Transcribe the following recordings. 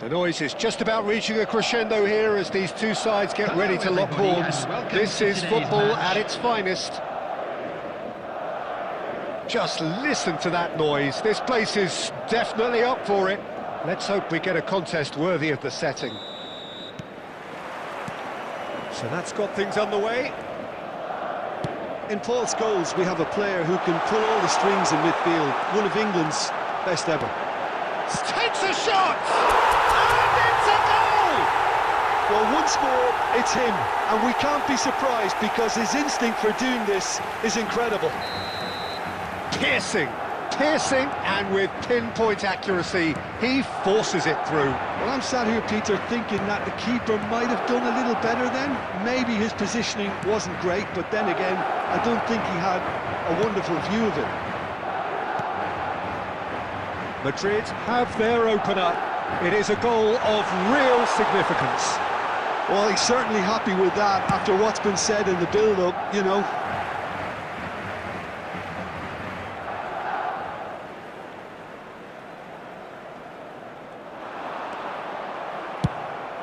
The noise is just about reaching a crescendo here as these two sides get ready to lock horns. This is football at its finest. Just listen to that noise. This place is definitely up for it. Let's hope we get a contest worthy of the setting. So that's got things underway. In Paul's goals, we have a player who can pull all the strings in midfield. One of England's best ever. Takes a shot! And it's a goal! Well, one score, it's him. And we can't be surprised because his instinct for doing this is incredible. Piercing, and with pinpoint accuracy, he forces it through. Well, I'm sat here, Peter, thinking that the keeper might have done a little better then. Maybe his positioning wasn't great, but then again, I don't think he had a wonderful view of it. Madrid have their opener. It is a goal of real significance. Well, he's certainly happy with that after what's been said in the build-up, you know.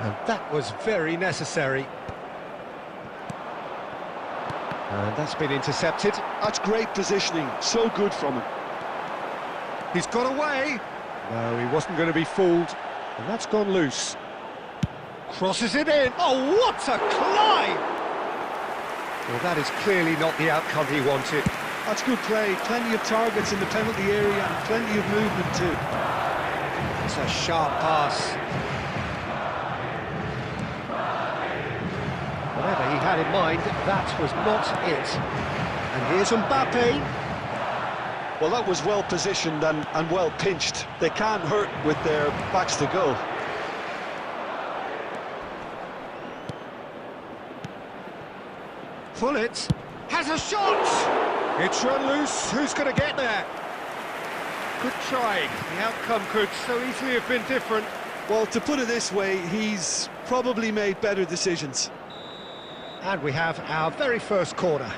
And that was very necessary. And that's been intercepted. That's great positioning, so good from him. He's got away. No, he wasn't going to be fooled. And that's gone loose. Crosses it in. Oh, what a climb! Well, that is clearly not the outcome he wanted. That's good play. Plenty of targets in the penalty area and plenty of movement too. It's a sharp pass. Whatever he had in mind, that was not it. And here's Mbappe. Well, that was well positioned and well pinched. They can't hurt with their backs to goal. Pullet has a shot! It's run loose. Who's going to get there? Good try. The outcome could so easily have been different. Well, to put it this way, he's probably made better decisions. And we have our very first corner.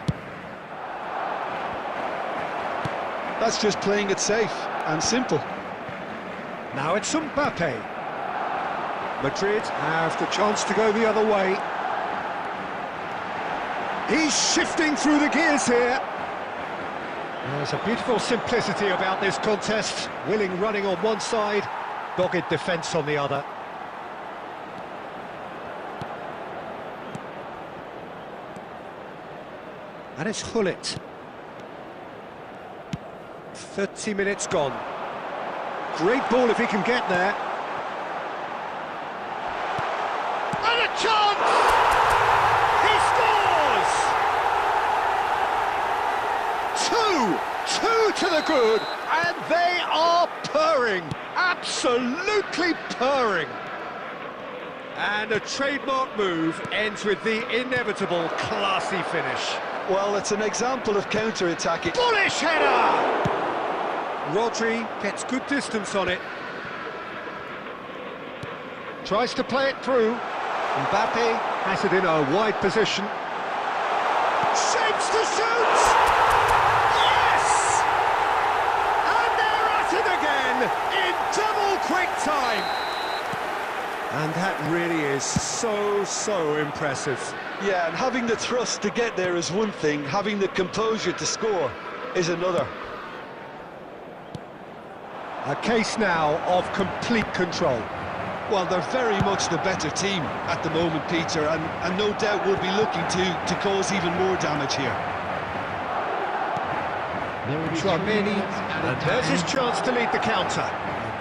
That's just playing it safe and simple. Now it's Mbappe. Madrid have the chance to go the other way. He's shifting through the gears here. There's a beautiful simplicity about this contest. Willing running on one side, dogged defence on the other. And it's Hullet. 30 minutes gone. Great ball if he can get there. And a chance! He scores! Two to the good, and they are purring. Absolutely purring. And a trademark move ends with the inevitable classy finish. Well, it's an example of counter-attacking. Bullish header! Rodri gets good distance on it. Tries to play it through. Mbappe has it in a wide position. Shapes to shoot! Yes! And they're at it again in double quick time. And that really is so impressive. Yeah, and having the thrust to get there is one thing, having the composure to score is another. A case now of complete control. Well, they're very much the better team at the moment, Peter, and no doubt will be looking to cause even more damage here. Tchouameni, and there's his chance to lead the counter.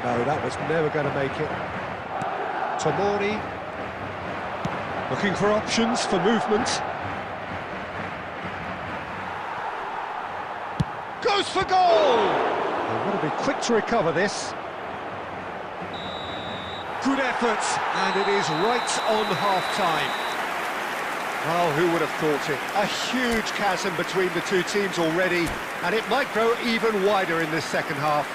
No, that was never going to make it. Tomori, looking for options for movement. Goes for goal! They've got to be quick to recover this. Good effort, and it is right on half-time. Oh, who would have thought it? A huge chasm between the two teams already, and it might grow even wider in this second half.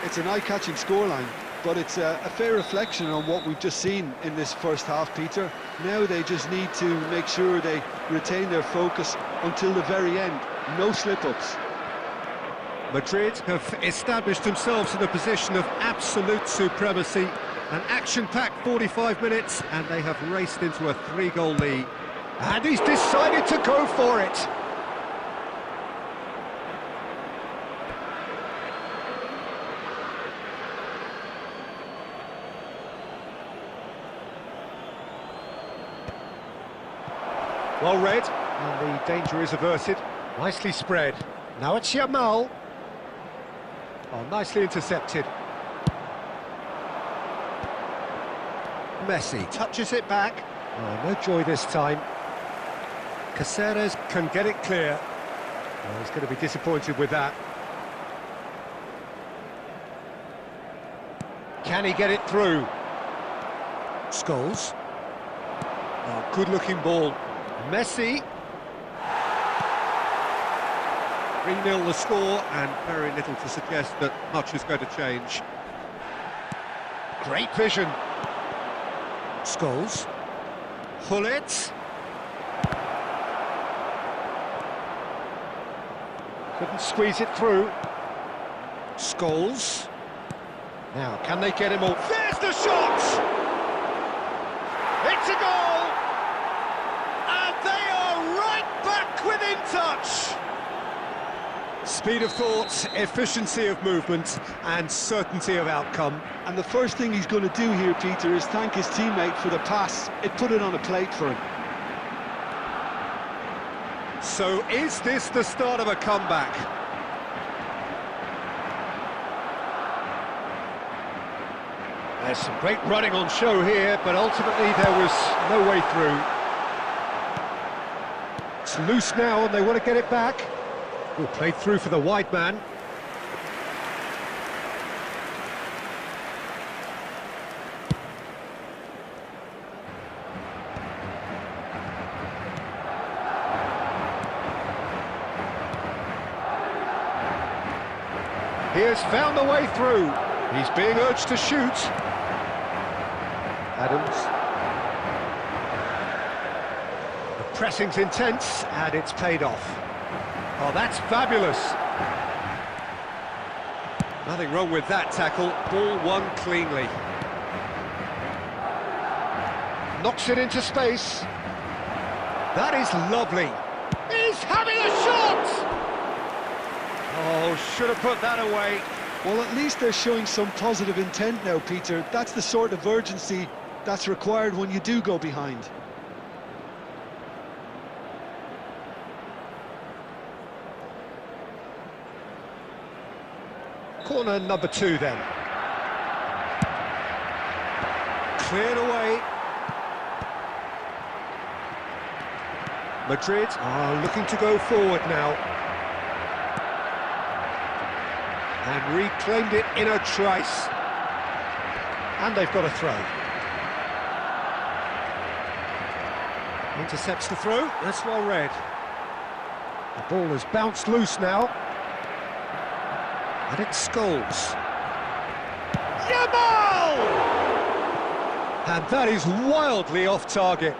It's an eye-catching scoreline, but it's a fair reflection on what we've just seen in this first half, Peter. Now they just need to make sure they retain their focus until the very end. No slip-ups. Madrid have established themselves in a position of absolute supremacy. An action-packed 45 minutes, and they have raced into a 3-goal lead. And he's decided to go for it. Well read, and the danger is averted. Nicely spread. Now it's Yamal. Oh, nicely intercepted. Messi touches it back. Oh, no joy this time. Caceres can get it clear. Oh, he's going to be disappointed with that. Can he get it through? Scholes. Oh, good-looking ball. Messi. 3-0 the score, and very little to suggest that much is going to change. Great vision. Scholes. Hullet. Couldn't squeeze it through. Scholes. Now, can they get him all? There's the shot! It's a goal! And they are right back within touch! Speed of thought, efficiency of movement, and certainty of outcome. And the first thing he's going to do here, Peter, is thank his teammate for the pass. It put it on a plate for him. So is this the start of a comeback? There's some great running on show here, but ultimately there was no way through. It's loose now and they want to get it back. Well, played through for the wide man. He has found a way through. He's being urged to shoot. Adams. The pressing's intense, and it's paid off. Oh, that's fabulous. Nothing wrong with that tackle. Ball won cleanly. Knocks it into space. That is lovely. He's having a shot! Oh, should have put that away. Well, at least they're showing some positive intent now, Peter. That's the sort of urgency that's required when you do go behind. Corner number 2 then. Cleared away. Madrid are looking to go forward now. And reclaimed it in a trice. And they've got a throw. Intercepts the throw. That's well read. The ball has bounced loose now. And it's Scholes. Yamal! And that is wildly off target.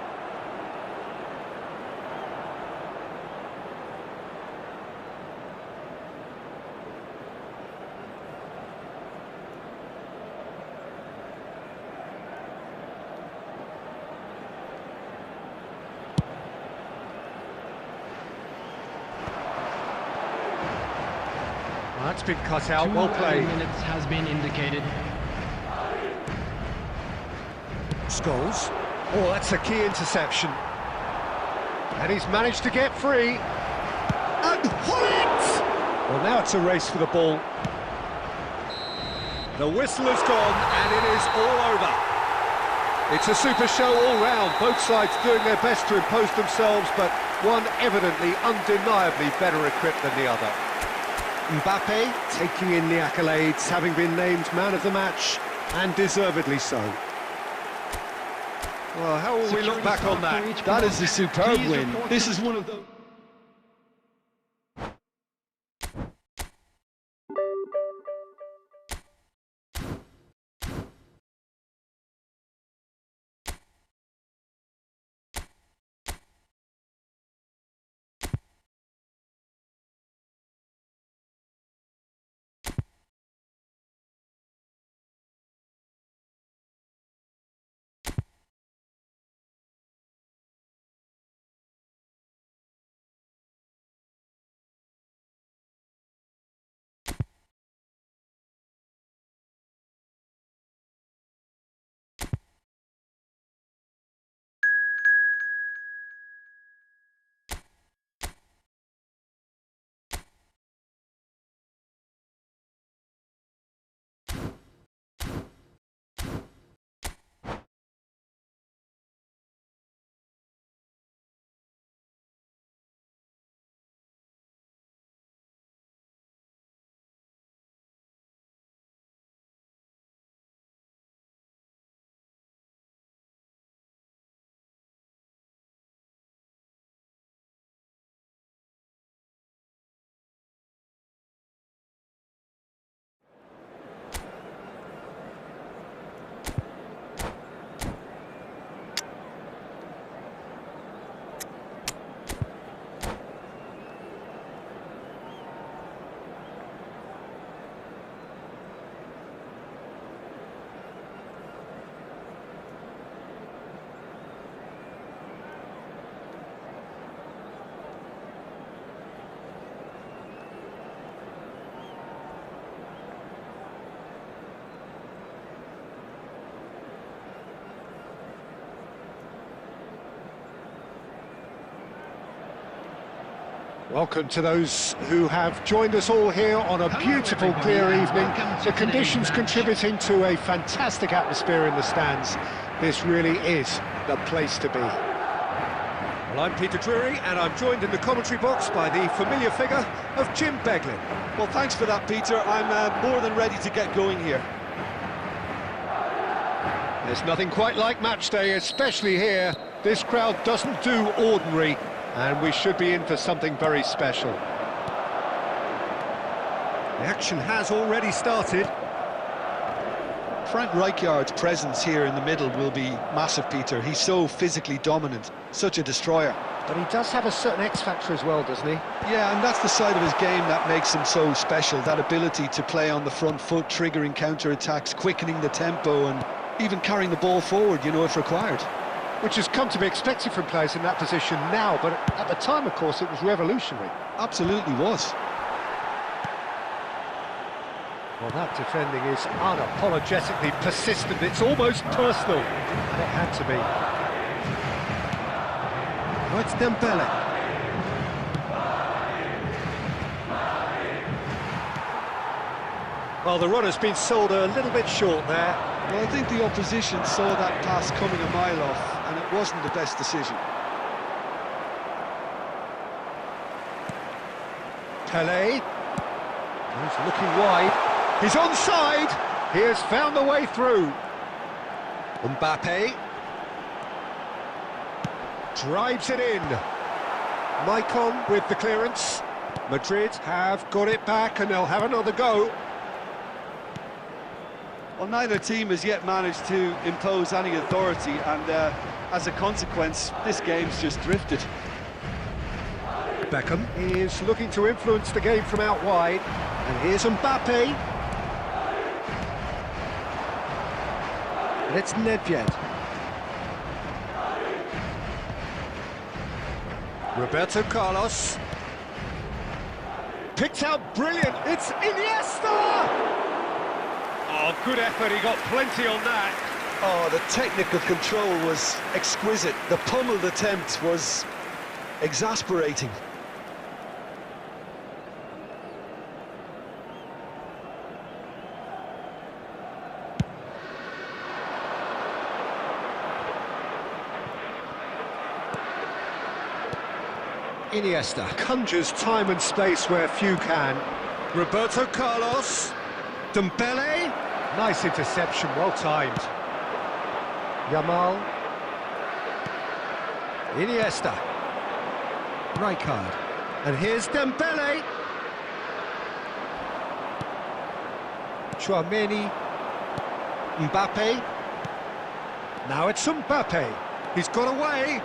That's been cut out, well played. 2 minutes has been indicated. Scholes. Oh, that's a key interception. And he's managed to get free. And Hullet! Well, now it's a race for the ball. The whistle has gone, and it is all over. It's a super show all round. Both sides doing their best to impose themselves, but one evidently, undeniably better equipped than the other. Mbappe taking in the accolades, having been named man of the match, and deservedly so. Well, how will we look back on that? That is a superb win. This is one of the... Welcome to those who have joined us all here on a beautiful, clear evening. The conditions contributing to a fantastic atmosphere in the stands. This really is the place to be. Well, I'm Peter Drury, and I'm joined in the commentary box by the familiar figure of Jim Beglin. Well, thanks for that, Peter. I'm more than ready to get going here. There's nothing quite like match day, especially here. This crowd doesn't do ordinary, and we should be in for something very special. The action has already started. Frank Rijkaard's presence here in the middle will be massive, Peter. He's so physically dominant, such a destroyer. But he does have a certain X-factor as well, doesn't he? Yeah, and that's the side of his game that makes him so special, that ability to play on the front foot, triggering counter-attacks, quickening the tempo, and even carrying the ball forward, you know, if required. Which has come to be expected from players in that position now, but at the time, of course, it was revolutionary. Absolutely was. Well, that defending is unapologetically persistent. It's almost personal. And it had to be. Oh, it's Dembele. Well, the runner's been sold a little bit short there. Well, I think the opposition saw that pass coming a mile off, and it wasn't the best decision. Pelé. He's looking wide. He's onside. He has found the way through. Mbappe. Drives it in. Maicon with the clearance. Madrid have got it back, and they'll have another go. Well, neither team has yet managed to impose any authority, and as a consequence, this game's just drifted. Beckham is looking to influence the game from out wide, and here's Mbappe. And it's Nedved. Roberto Carlos. Picked out brilliant, it's Iniesta! Oh, good effort, he got plenty on that. Oh, the technical control was exquisite. The pummeled attempt was exasperating. Iniesta conjures time and space where few can. Roberto Carlos. Dembele. Nice interception, well timed. Yamal. Iniesta. Rijkaard. And here's Dembele. Tchouaméni. Mbappe. Now it's Mbappe. He's got away.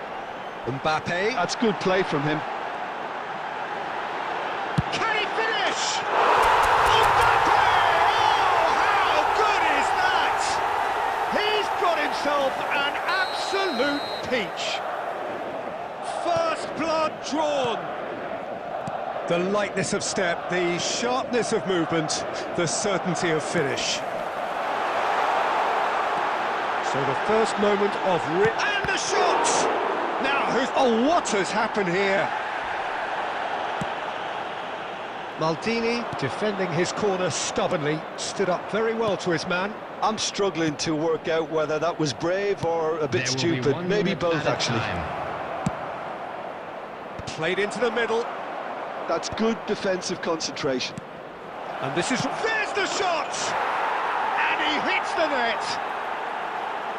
Mbappe. That's good play from him. Can he finish? Mbappe! Oh, how good is that? He's got himself an absolute peach. First blood drawn. The lightness of step, the sharpness of movement, the certainty of finish. So the first moment of and the shot! Now, oh, what has happened here? Maldini, defending his corner stubbornly, stood up very well to his man. I'm struggling to work out whether that was brave or a bit stupid. Maybe both, actually. Played into the middle. That's good defensive concentration. And this is... There's the shot! And he hits the net!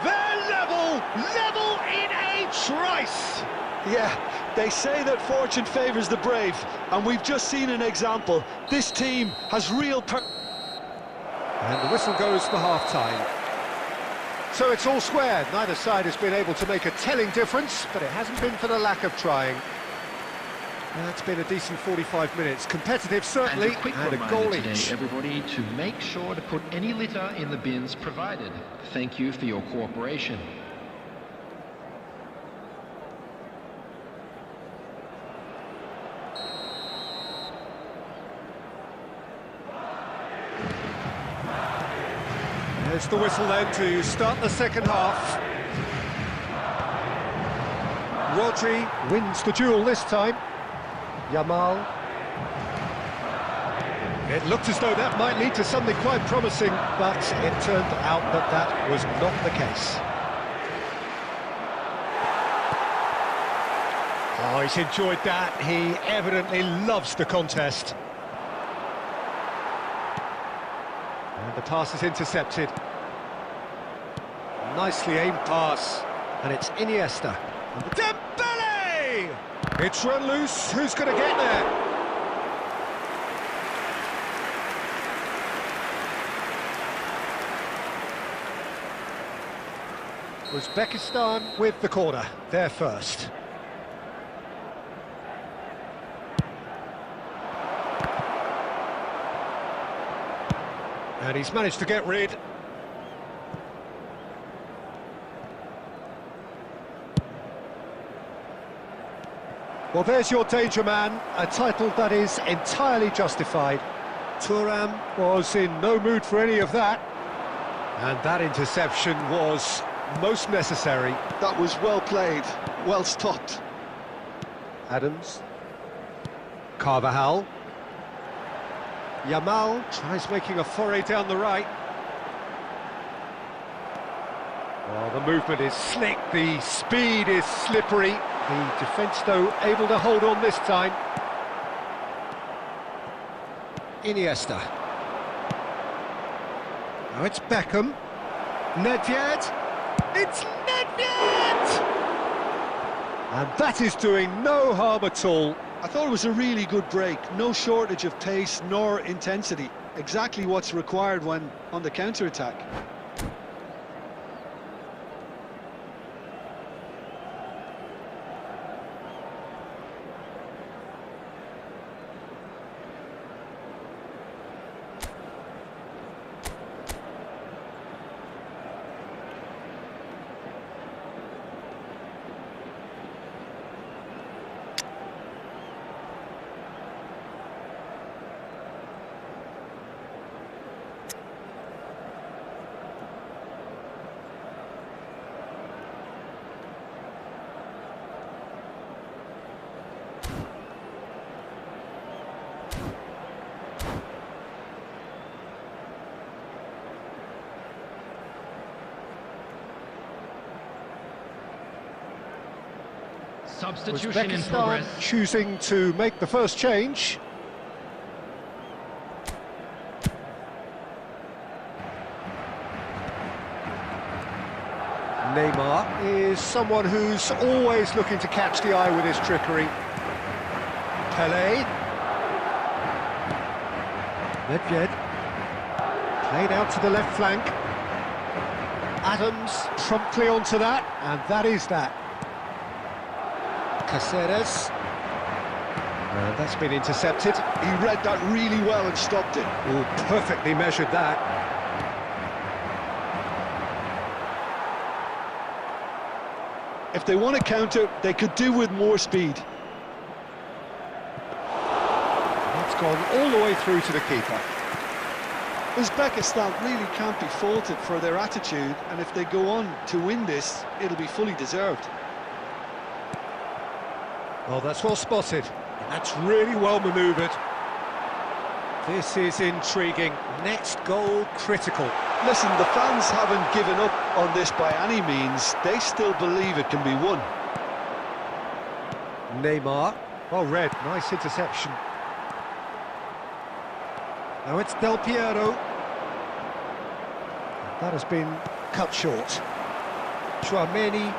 They're level in a trice! Yeah, they say that fortune favours the brave, and we've just seen an example. This team has real And the whistle goes for half-time. So it's all square. Neither side has been able to make a telling difference, but it hasn't been for the lack of trying. And that's been a decent 45 minutes. Competitive, certainly, and a quick and a reminder goal today, each. everybody, to make sure to put any litter in the bins provided. Thank you for your cooperation. There's the whistle then to start the second half. Rodri wins the duel this time. Yamal. It looked as though that might lead to something quite promising, but it turned out that that was not the case. Oh, he's enjoyed that. He evidently loves the contest. And the pass is intercepted. Nicely aimed pass. And it's Iniesta. Dembele! It's run loose. Who's going to get there? Uzbekistan with the corner. They're first. And he's managed to get rid. Well, there's your danger man, a title that is entirely justified. Thuram was in no mood for any of that. And that interception was most necessary. That was well played, well stopped. Adams. Carvajal. Yamal tries making a foray down the right. Well, the movement is slick, the speed is slippery. The defence, though, able to hold on this time. Iniesta. Now it's Beckham. Nedved. It's Nedved! And that is doing no harm at all. I thought it was a really good break. No shortage of pace nor intensity. Exactly what's required when on the counter-attack. Substitution in Uzbekistan progress. choosing to make the first change. Neymar is someone who's always looking to catch the eye with his trickery. Pelé. Nedved. Played out to the left flank. Adams promptly onto that, and that is that. Caceres. And that's been intercepted. He read that really well and stopped it. Oh, perfectly measured that. If they want to counter, they could do with more speed. That's gone all the way through to the keeper. Uzbekistan really can't be faulted for their attitude, and if they go on to win this, it'll be fully deserved. Oh, that's well spotted. That's really well manoeuvred. This is intriguing. Next goal critical. Listen, the fans haven't given up on this by any means. They still believe it can be won. Neymar. Well read. Nice interception. Now it's Del Piero. That has been cut short. Chouameni.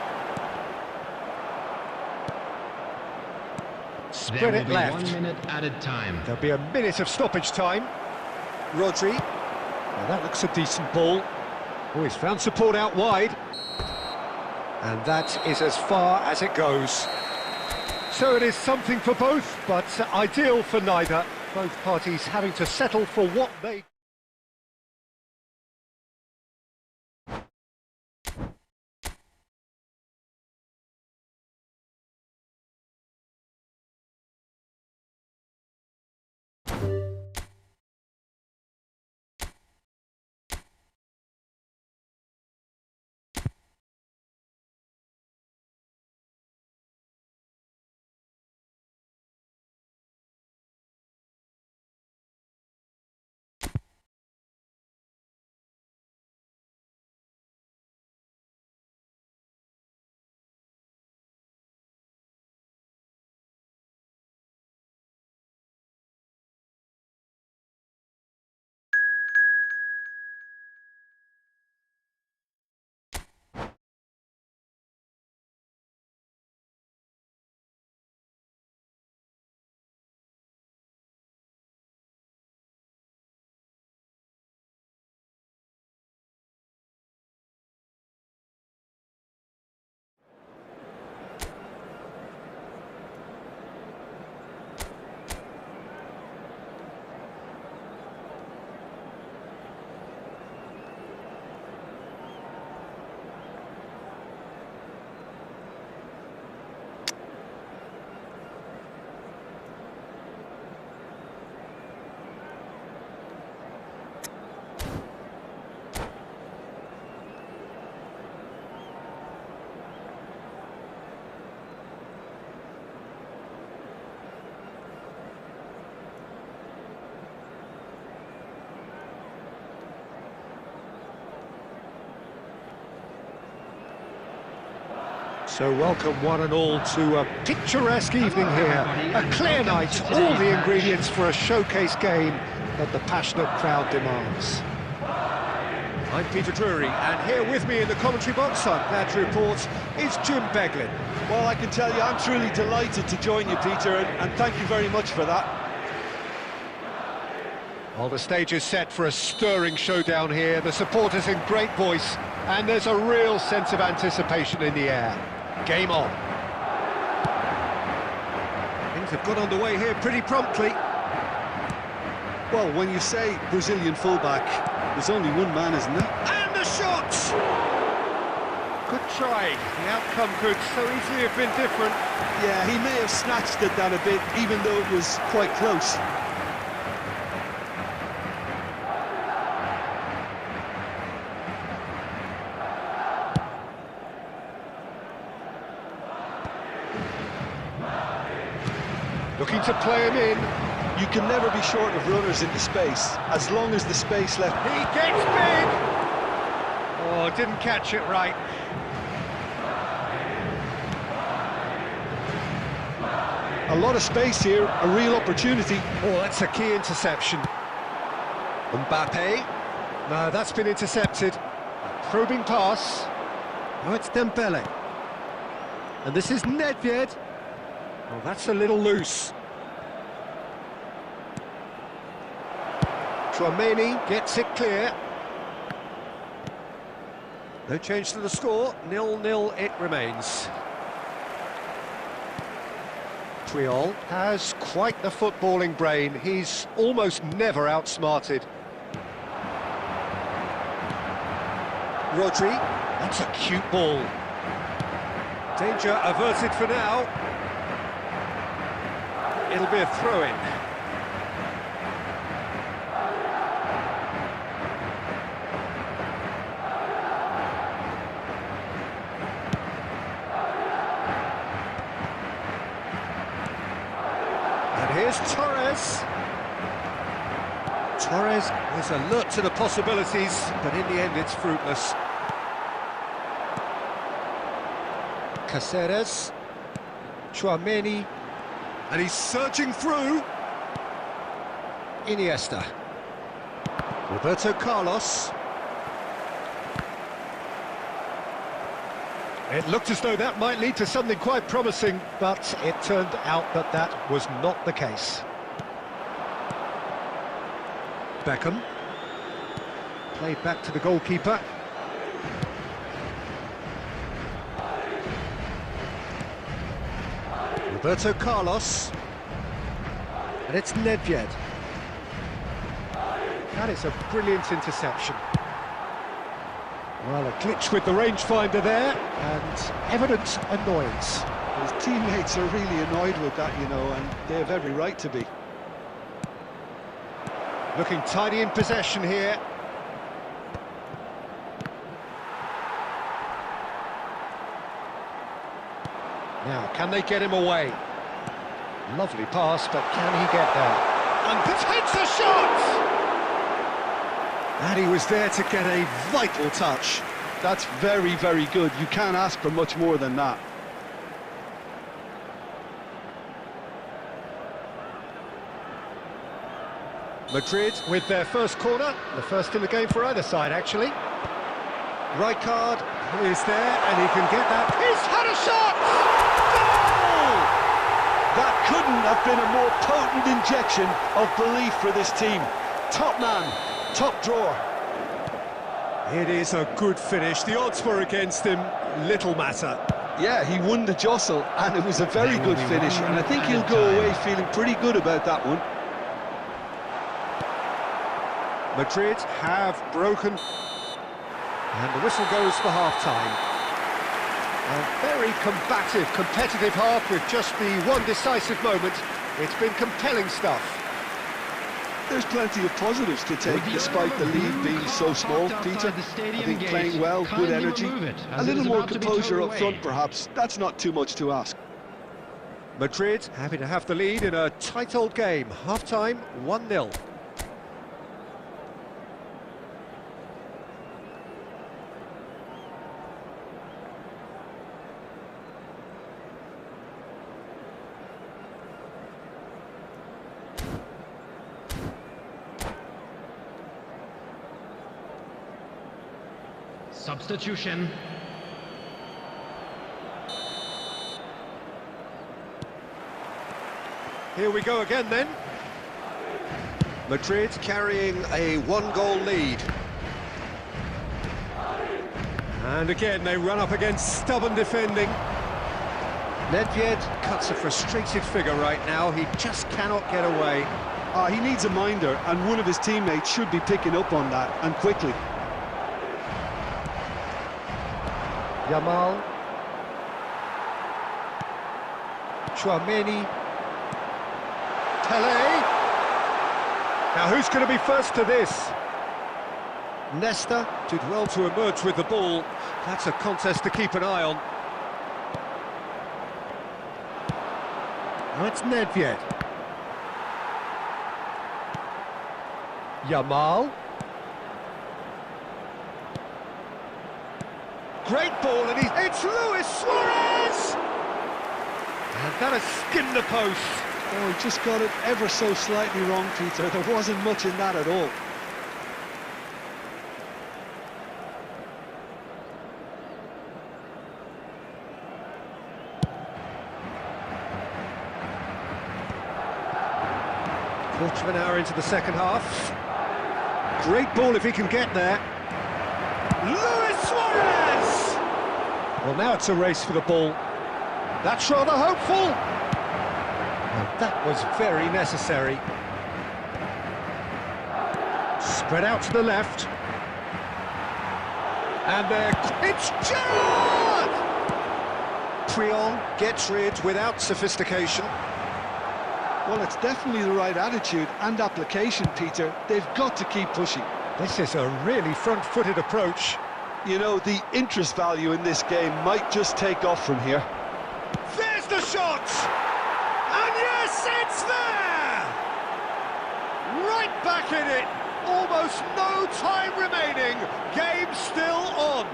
Spread it left. 1 minute added time. There'll be a minute of stoppage time. Rodri. Now that looks a decent ball. Oh, he's found support out wide. And that is as far as it goes. So it is something for both, but ideal for neither. Both parties having to settle for what they... So welcome one and all to a picturesque evening here. A clear night, all the ingredients for a showcase game that the passionate crowd demands. I'm Peter Drury, and here with me in the commentary box, I'm glad to report, is Jim Beglin. Well, I can tell you, I'm truly delighted to join you, Peter, and thank you very much for that. Well, the stage is set for a stirring showdown here. The supporters in great voice, and there's a real sense of anticipation in the air. Game on. Things have got underway here pretty promptly. Well, when you say Brazilian fullback, there's only one man, isn't there? And the shot! Good try. The outcome could so easily have been different. Yeah, he may have snatched at that a bit, even though it was quite close. Looking to play him in. You can never be short of runners into space, as long as the space left... He gets big! Oh, didn't catch it right. A lot of space here, a real opportunity. Oh, that's a key interception. Mbappe. No, that's been intercepted. Probing pass. Oh, it's Dembele. And this is Nedved. Oh, that's a little loose. Tchouaméni gets it clear. No change to the score, 0-0 it remains. Puyol has quite the footballing brain. He's almost never outsmarted. Rodri, that's a cute ball. Danger averted for now. It'll be a throw-in. And here's Torres. Torres is alert to the possibilities, but in the end it's fruitless. Caceres. Tchouaméni. And he's surging through. Iniesta. Roberto Carlos. It looked as though that might lead to something quite promising, but it turned out that that was not the case. Beckham. Played back to the goalkeeper. Roberto Carlos, and it's Nedved. That is a brilliant interception. Well, a glitch with the rangefinder there, and evident annoyance. His teammates are really annoyed with that, you know, and they have every right to be. Looking tidy in possession here. Now, can they get him away? Lovely pass, but can he get there? And takes a shot! And he was there to get a vital touch. That's very, very good. You can't ask for much more than that. Madrid with their first corner, the first in the game for either side, actually. Rijkaard is there, and he can get that. He's had a shot! Goal! That couldn't have been a more potent injection of belief for this team. Top man, top drawer. It is a good finish. The odds were against him, little matter. Yeah, he won the jostle, and it was a very good finish, and I think he'll go away feeling pretty good about that one. Madrid have broken, and the whistle goes for half-time. A very combative, competitive half with just the one decisive moment. It's been compelling stuff. There's plenty of positives to take, despite the lead being so small, Peter. I think playing well, good energy, a little more composure up front perhaps. That's not too much to ask. Madrid happy to have the lead in a tight old game. Half-time, 1-0. Substitution. Here we go again then. Madrid carrying a one-goal lead. And again, they run up against stubborn defending. Nedved cuts a frustrated figure right now. He just cannot get away. He needs a minder, and one of his teammates should be picking up on that, and quickly. Yamal. Chouameni. Tele. Now who's going to be first to this? Nesta did well to emerge with the ball. That's a contest to keep an eye on. Now it's Nedved. Yamal. Great ball, and it's Luis Suarez! And that has skimmed the post. Oh, he just got it ever so slightly wrong, Peter. There wasn't much in that at all. Quarter of an hour into the second half. Great ball if he can get there. Luis Suarez! Well, now it's a race for the ball. That's rather hopeful. And that was very necessary. Spread out to the left. And there, it's Gerrard! Prion gets rid without sophistication. Well, it's definitely the right attitude and application, Peter. They've got to keep pushing. This is a really front-footed approach. You know, the interest value in this game might just take off from here. There's the shot! And yes, it's there! Right back in it! Almost no time remaining. Game still on.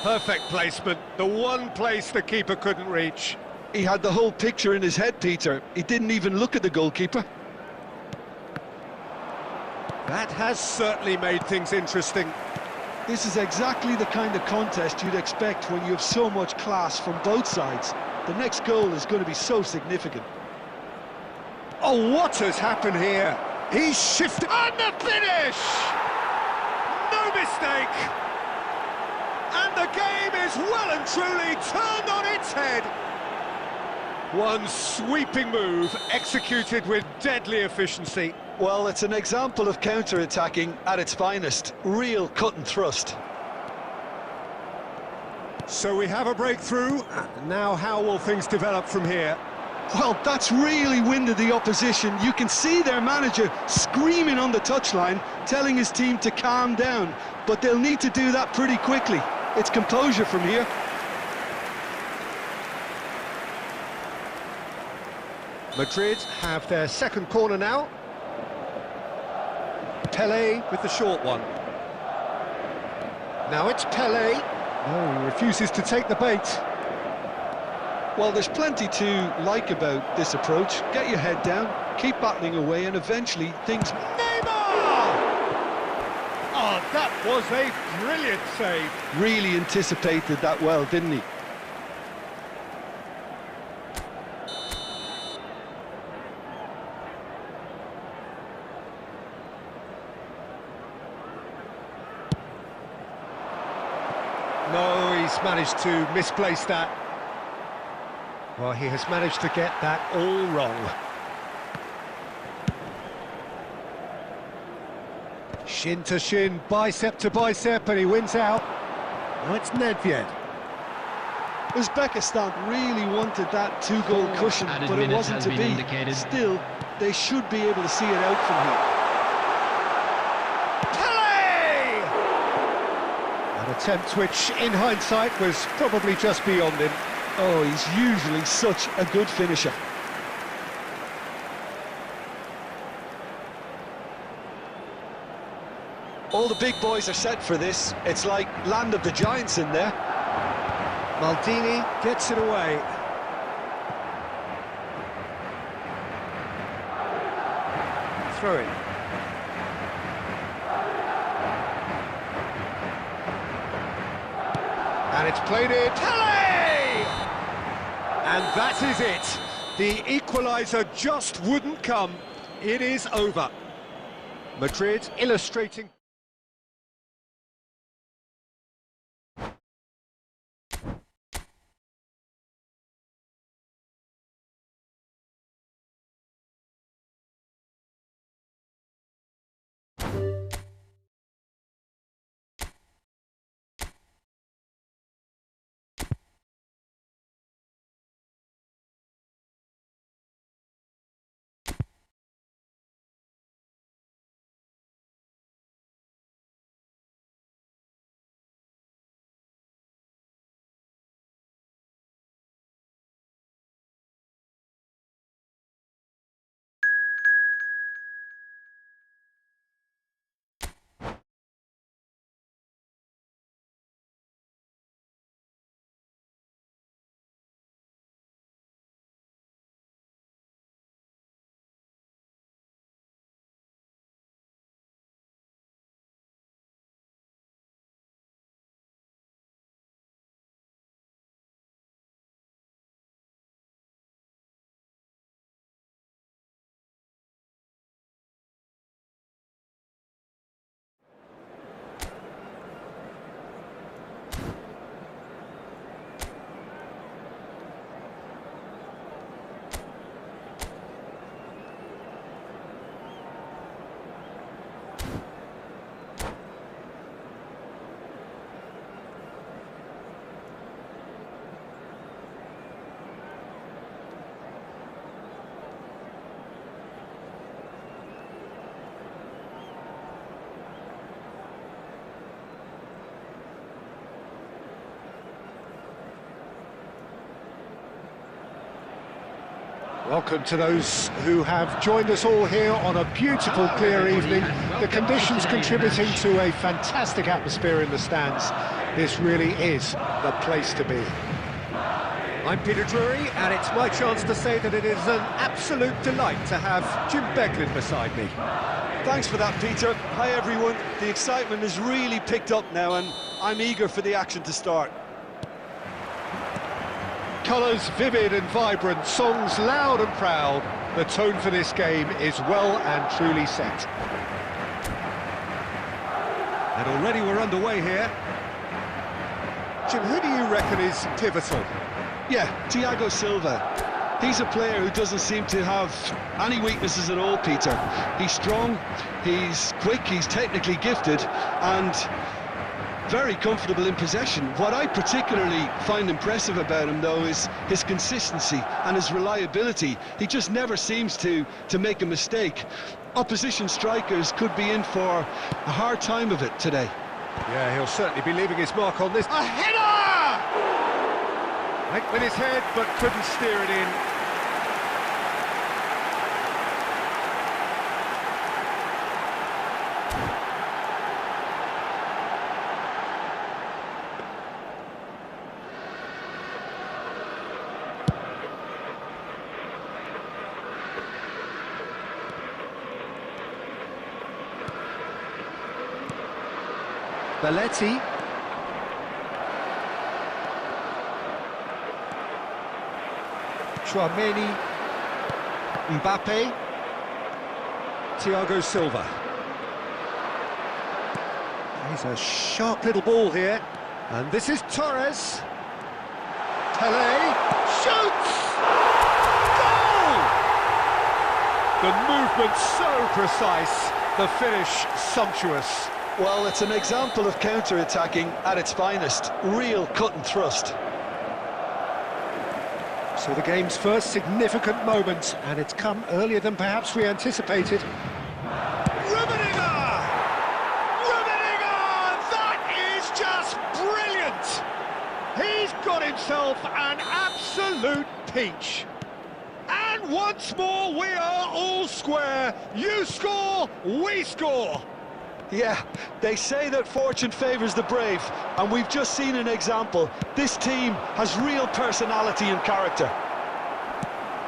Perfect placement. The one place the keeper couldn't reach. He had the whole picture in his head, Peter. He didn't even look at the goalkeeper. That has certainly made things interesting. This is exactly the kind of contest you'd expect when you have so much class from both sides. The next goal is going to be so significant. Oh, what has happened here? He's shifted... And the finish! No mistake! And the game is well and truly turned on its head. One sweeping move, executed with deadly efficiency. Well, it's an example of counter-attacking at its finest. Real cut and thrust. So we have a breakthrough. Now how will things develop from here? Well, that's really winded the opposition. You can see their manager screaming on the touchline, telling his team to calm down. But they'll need to do that pretty quickly. It's composure from here. Madrid have their second corner now. Pele with the short one. Now it's Pele. No, he refuses to take the bait. Well, there's plenty to like about this approach. Get your head down, keep battling away, and eventually things... Neymar! Oh, that was a brilliant save. Really anticipated that well, didn't he? No, he's managed to misplace that. Well, he has managed to get that all wrong. Shin to shin, bicep to bicep, and he wins out. Now it's Nedved. Uzbekistan really wanted that two-goal cushion, but it wasn't to be. Still, they should be able to see it out from here. An attempt which, in hindsight, was probably just beyond him. Oh, he's usually such a good finisher. All the big boys are set for this. It's like land of the giants in there. Maldini gets it away. Throw it. And it's played in. Tele! And that is it. The equaliser just wouldn't come. It is over. Madrid illustrating. Welcome to those who have joined us all here on a beautiful, clear evening. The conditions contributing to a fantastic atmosphere in the stands. This really is the place to be. I'm Peter Drury, and it's my chance to say that it is an absolute delight to have Jim Beglin beside me. Thanks for that, Peter. Hi, everyone. The excitement has really picked up now, and I'm eager for the action to start. Colours vivid and vibrant, songs loud and proud. The tone for this game is well and truly set. And already we're underway here. Jim, who do you reckon is pivotal? Yeah, Thiago Silva. He's a player who doesn't seem to have any weaknesses at all, Peter. He's strong, he's quick, he's technically gifted, and very comfortable in possession. What I particularly find impressive about him, though, is his consistency and his reliability. He just never seems to make a mistake. Opposition strikers could be in for a hard time of it today. Yeah, he'll certainly be leaving his mark on this. A header! Went with his head, but couldn't steer it in. Belletti. Chouameni. Mbappe. Thiago Silva. He's a sharp little ball here. And this is Torres. Tele. Shoots! Goal! The movement so precise. The finish sumptuous. Well, it's an example of counter-attacking at its finest. Real cut and thrust. So the game's first significant moment, and it's come earlier than perhaps we anticipated. Rummenigge! Rummenigge! That is just brilliant! He's got himself an absolute peach. And once more, we are all square. You score, we score. Yeah, they say that fortune favours the brave, and we've just seen an example. This team has real personality and character.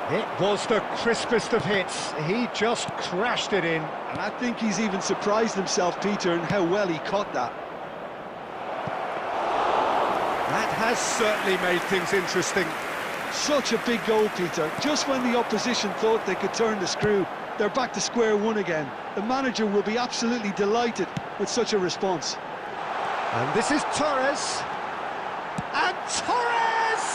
It was the crispest of hits. He just crashed it in. And I think he's even surprised himself, Peter, in how well he caught that. That has certainly made things interesting. Such a big goal, Peter. Just when the opposition thought they could turn the screw, they're back to square one again. The manager will be absolutely delighted with such a response. And this is Torres. And Torres!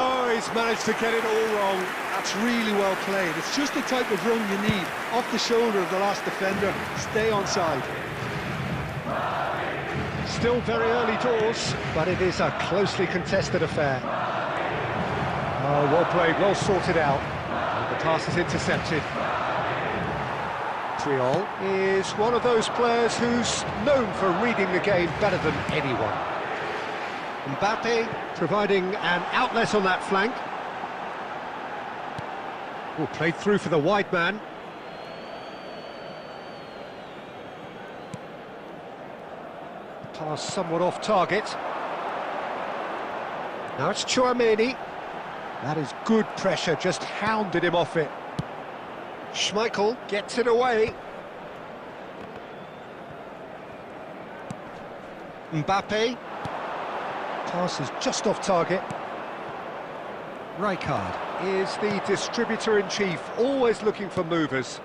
Oh, he's managed to get it all wrong. That's really well played. It's just the type of run you need. Off the shoulder of the last defender. Stay onside. Still very early doors, but it is a closely contested affair. Oh, well played, well sorted out. And the pass is intercepted. Triol is one of those players who's known for reading the game better than anyone. Mbappe providing an outlet on that flank. Oh, played through for the wide man. Pass somewhat off target. Now it's Tchouaméni. That is good pressure, just hounded him off it. Schmeichel gets it away. Mbappe. Pass is just off target. Rijkaard is the distributor-in-chief, always looking for movers.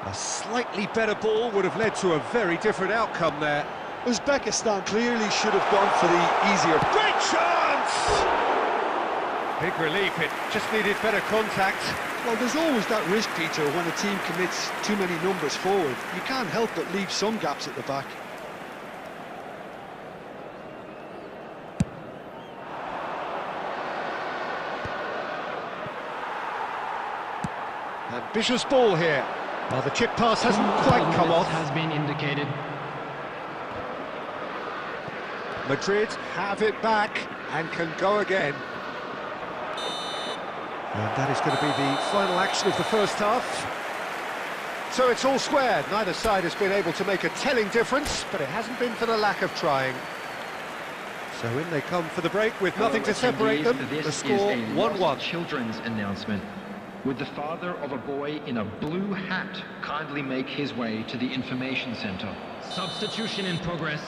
A slightly better ball would have led to a very different outcome there. Uzbekistan clearly should have gone for the easier... Great chance! Big relief, it just needed better contact. Well, there's always that risk, Peter, when a team commits too many numbers forward. You can't help but leave some gaps at the back. Ambitious ball here. Well, the chip pass hasn't quite come off. Has been indicated. Madrid have it back and can go again. And that is going to be the final action of the first half. So it's all square. Neither side has been able to make a telling difference, but it hasn't been for the lack of trying. So in they come for the break with nothing to separate them. The score 1-1. Children's announcement. Would the father of a boy in a blue hat kindly make his way to the information centre? Substitution in progress.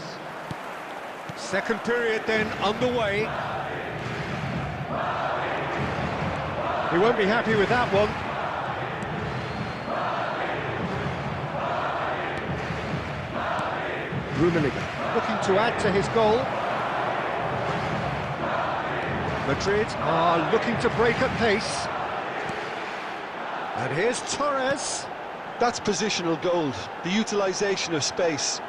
Second period then underway. He won't be happy with that one. Rummenigge looking to add to his goal. Madrid are looking to break at pace. And here's Torres. That's positional gold, the utilisation of space.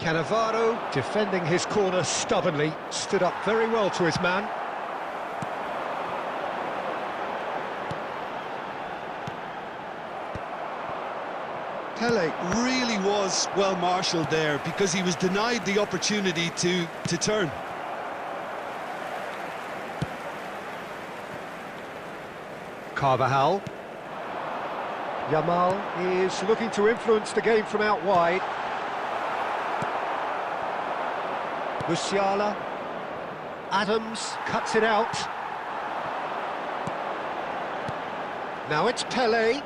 Cannavaro defending his corner stubbornly, stood up very well to his man. Pele really was well marshalled there because he was denied the opportunity to turn. Carvajal. Yamal is looking to influence the game from out wide. Musiala. Adams cuts it out. Now it's Pele.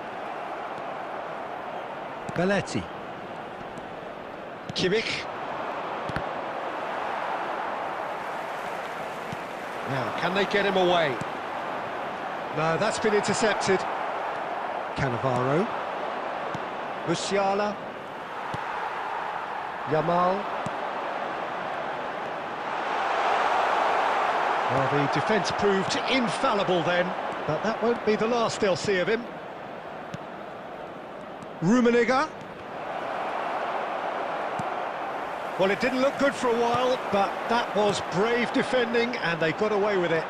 Belletti. Kimmich. Now, can they get him away? No, that's been intercepted. Cannavaro. Musiala. Yamal. Well, the defence proved infallible then, but that won't be the last they'll see of him. Rummenigge. Well, it didn't look good for a while, but that was brave defending, and they got away with it.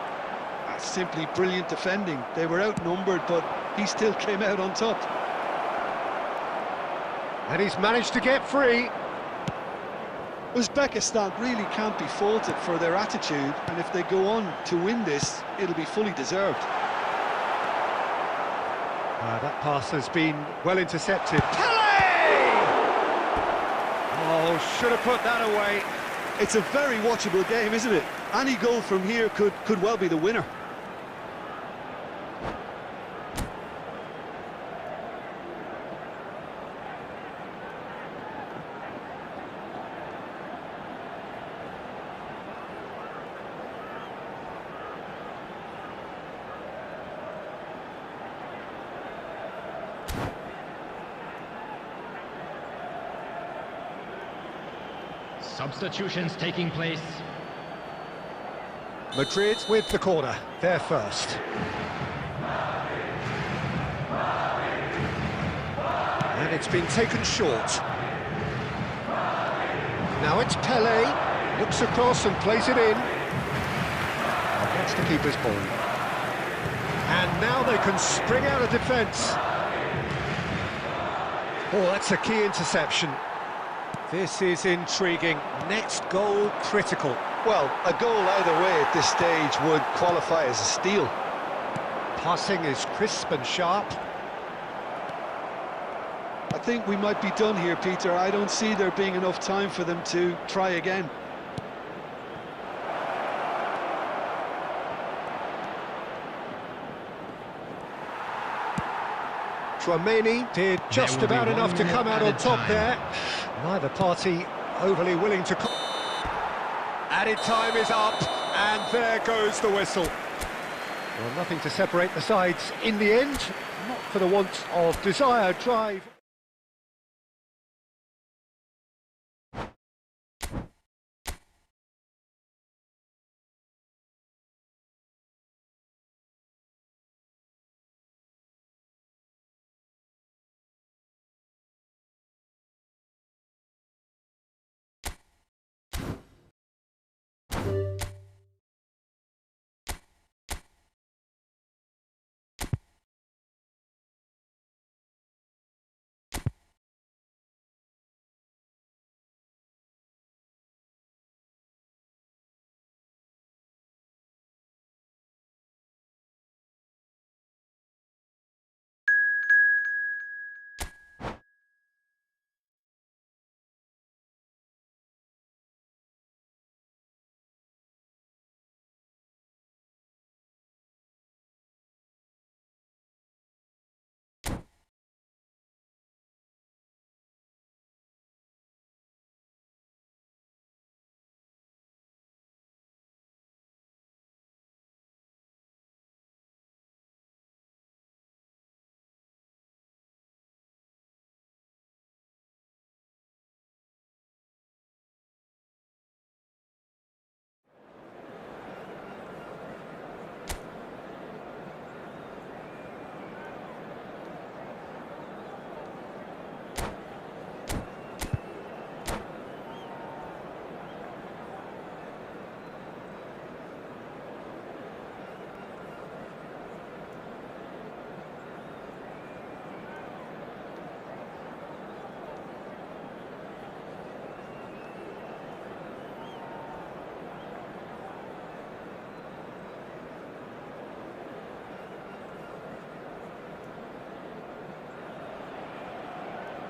That's simply brilliant defending. They were outnumbered, but he still came out on top. And he's managed to get free. Uzbekistan really can't be faulted for their attitude, and if they go on to win this, it'll be fully deserved. That pass has been well intercepted. Pele! Oh, should have put that away. It's a very watchable game, isn't it? Any goal from here could well be the winner. Substitutions taking place. Madrid with the corner, they're first. And it's been taken short. Now it's Pele, looks across and plays it in. Oh, that's the keeper's ball. And now they can spring out of defence. Oh, that's a key interception. This is intriguing. Next goal critical. Well, a goal either way at this stage would qualify as a steal. Passing is crisp and sharp. I think we might be done here, Peter. I don't see there being enough time for them to try again. Tchouameni did just about enough to come out on top there. Neither party overly willing to... Added time is up, and there goes the whistle. Well, nothing to separate the sides in the end, not for the want of desired drive.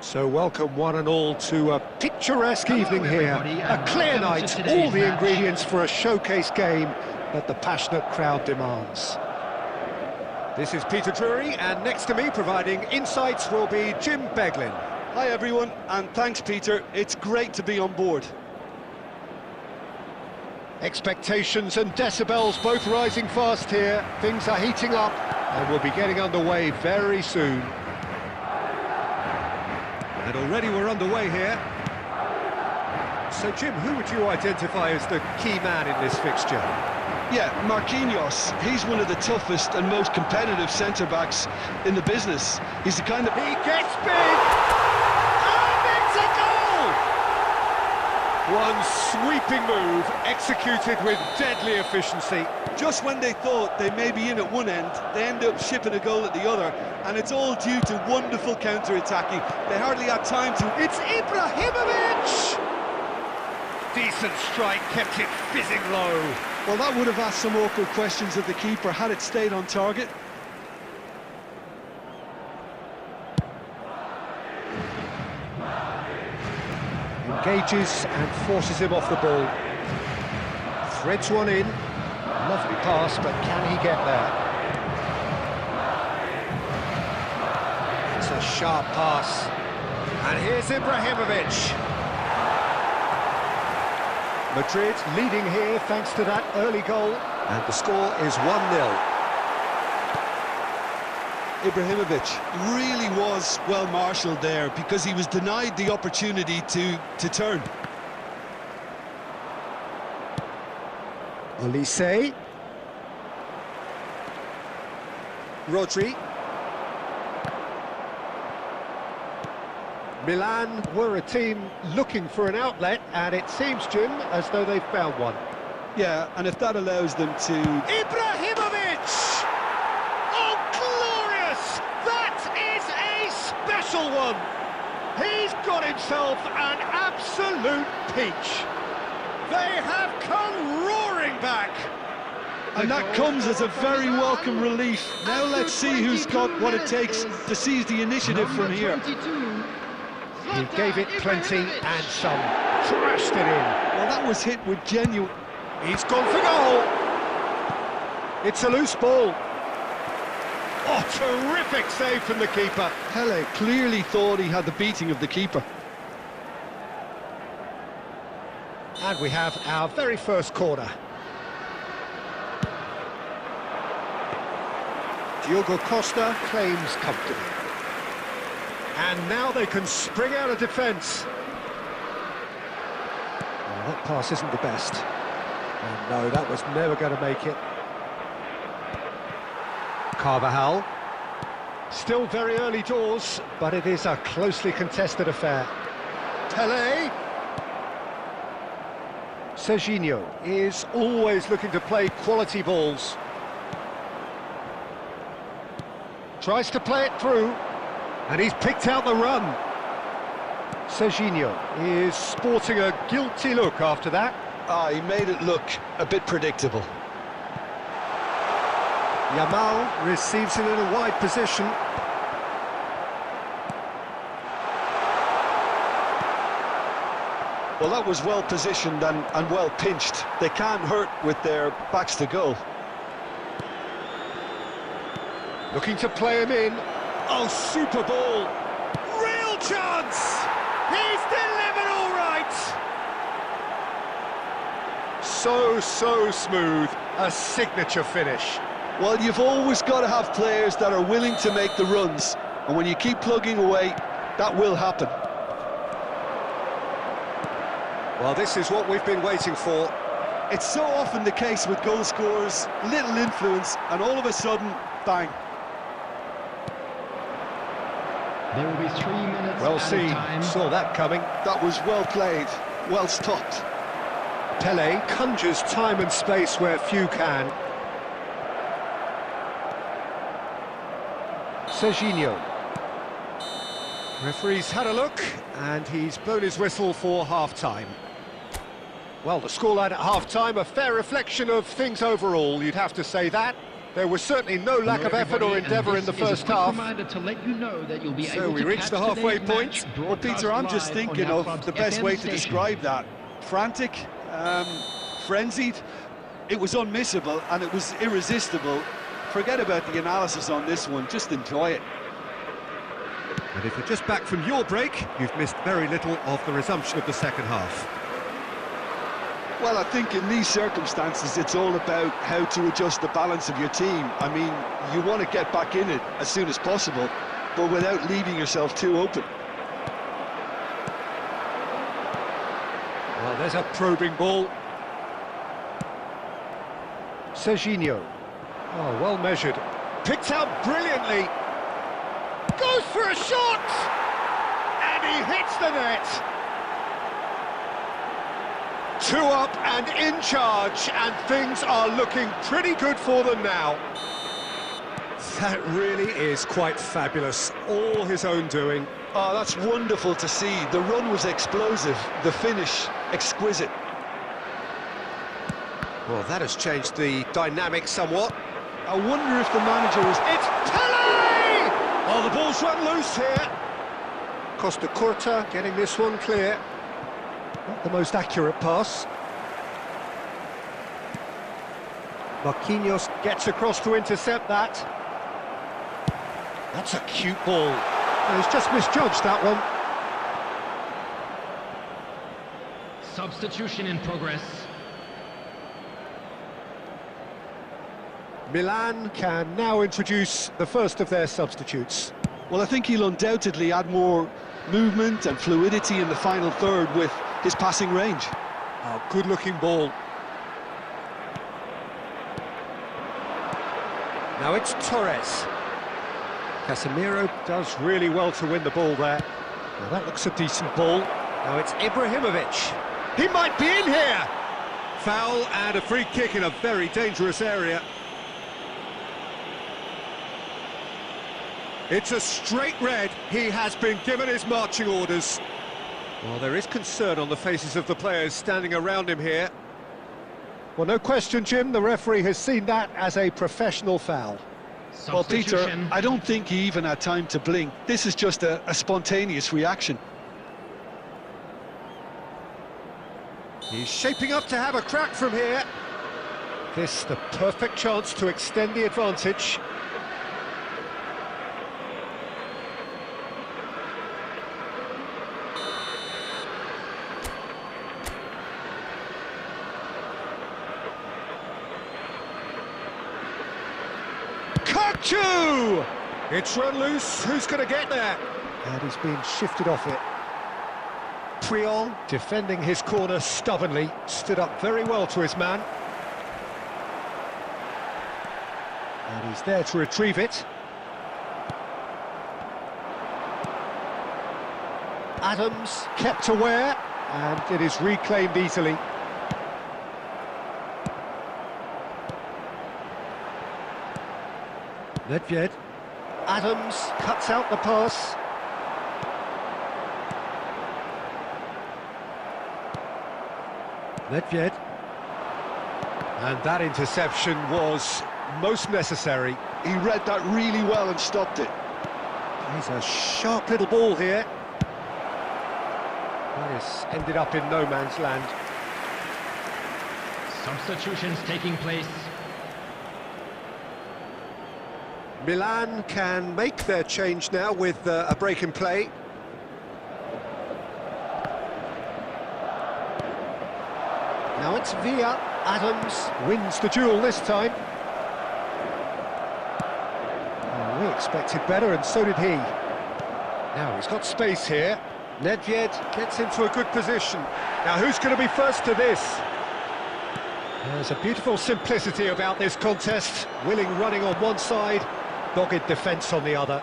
So welcome one and all to a picturesque evening here. A clear night, all the ingredients for a showcase game that the passionate crowd demands. This is Peter Drury, and next to me providing insights will be Jim Beglin. Hi everyone, and thanks Peter, it's great to be on board. Expectations and decibels both rising fast here. Things are heating up and we'll be getting underway very soon. And already we're underway here. So Jim, who would you identify as the key man in this fixture? Yeah, Marquinhos. He's one of the toughest and most competitive centre-backs in the business. He's the kind of... He gets big! And it's a goal! One sweeping move, executed with deadly efficiency. Just when they thought they may be in at one end, they end up shipping a goal at the other, and it's all due to wonderful counter-attacking. They hardly had time to... It's Ibrahimovic! Decent strike, kept it fizzing low. Well, that would have asked some awkward questions of the keeper had it stayed on target. Engages and forces him off the ball. Threads one in. Lovely pass, but can he get there? It's a sharp pass. And here's Ibrahimovic. Madrid leading here thanks to that early goal. And the score is 1-0. Ibrahimovic really was well marshalled there because he was denied the opportunity to turn. Olise. Rodri. Milan were a team looking for an outlet, and it seems, Jim, as though they've found one. Yeah, and if that allows them to... Ibrahimovic! Oh, glorious! That is a special one! He's got himself an absolute peach. They have come roaring back. And that comes as a very welcome relief. Now let's see who's got what it takes to seize the initiative from here. He gave it plenty and some. Crashed it in. Well, that was hit with genuine... He's gone for goal. It's a loose ball. Oh, terrific save from the keeper. Pele clearly thought he had the beating of the keeper. And we have our very first corner. Diogo Costa claims comfortably. And now they can spring out of defence. Oh, that pass isn't the best. Oh, no, that was never going to make it. Carvajal. Still very early doors, but it is a closely contested affair. Pele. Serginho is always looking to play quality balls. Tries to play it through, and he's picked out the run. Serginho is sporting a guilty look after that. Ah, he made it look a bit predictable. Yamal receives it in a wide position. Well, that was well positioned and well pinched. They can't hurt with their backs to goal. Looking to play him in. Oh, super ball. Real chance! He's delivered all right! So smooth. A signature finish. Well, you've always got to have players that are willing to make the runs. And when you keep plugging away, that will happen. Well, this is what we've been waiting for. It's so often the case with goal scorers, little influence, and all of a sudden, bang. There will be 3 minutes. Well seen, saw that coming. That was well played, well stopped. Pele conjures time and space where few can. Serginho. Referee's had a look, and he's blown his whistle for half-time. Well, the scoreline at half-time, a fair reflection of things overall, you'd have to say that. There was certainly no lack of effort or endeavour in the first half. So we reached the halfway point. Well, Peter, I'm just thinking of the best way to describe that. Frantic, frenzied, it was unmissable and it was irresistible. Forget about the analysis on this one, just enjoy it. And if you're just back from your break, you've missed very little of the resumption of the second half. Well, I think in these circumstances, it's all about how to adjust the balance of your team. I mean, you want to get back in it as soon as possible, but without leaving yourself too open. Well, there's a probing ball. Serginho. Oh, well measured. Picked out brilliantly. Goes for a shot! And he hits the net. 2 up and in charge, and things are looking pretty good for them now. That really is quite fabulous. All his own doing. Oh, that's wonderful to see. The run was explosive, the finish exquisite. Well, that has changed the dynamic somewhat. I wonder if the manager was... It's Pele! Oh, the ball's run loose here. Costa Curta getting this one clear. Not the most accurate pass. Marquinhos gets across to intercept that. That's a cute ball. And he's just misjudged that one. Substitution in progress. Milan can now introduce the first of their substitutes. Well, I think he'll undoubtedly add more movement and fluidity in the final third with his passing range. Oh, good-looking ball. Now it's Torres. Casemiro does really well to win the ball there. Now that looks a decent ball. Now it's Ibrahimovic. He might be in here! Foul and a free kick in a very dangerous area. It's a straight red. He has been given his marching orders. Well, there is concern on the faces of the players standing around him here. Well, no question, Jim, the referee has seen that as a professional foul. Well, Peter, I don't think he even had time to blink. This is just a spontaneous reaction. He's shaping up to have a crack from here. This the perfect chance to extend the advantage. Kachu! It's run loose. Who's going to get there? And he's being shifted off it. Puyol, defending his corner stubbornly, stood up very well to his man. And he's there to retrieve it. Adams kept aware, and it is reclaimed easily. Nedved. Adams cuts out the pass. Nedved. And that interception was most necessary. He read that really well and stopped it. He's a sharp little ball here. That has ended up in no man's land. Substitutions taking place. Milan can make their change now with a break in play. Now it's Villa. Adams wins the duel this time. Oh, we expected better, and so did he. Now he's got space here. Nedved gets into a good position. Now who's going to be first to this? There's a beautiful simplicity about this contest. Willing running on one side, dogged defence on the other.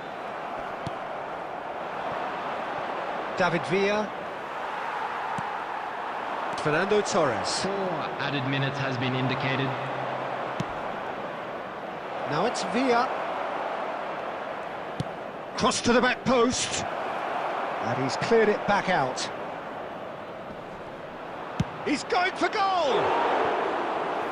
David Villa. Fernando Torres. 4 added minutes has been indicated. Now it's Villa. Cross to the back post. And he's cleared it back out. He's going for goal!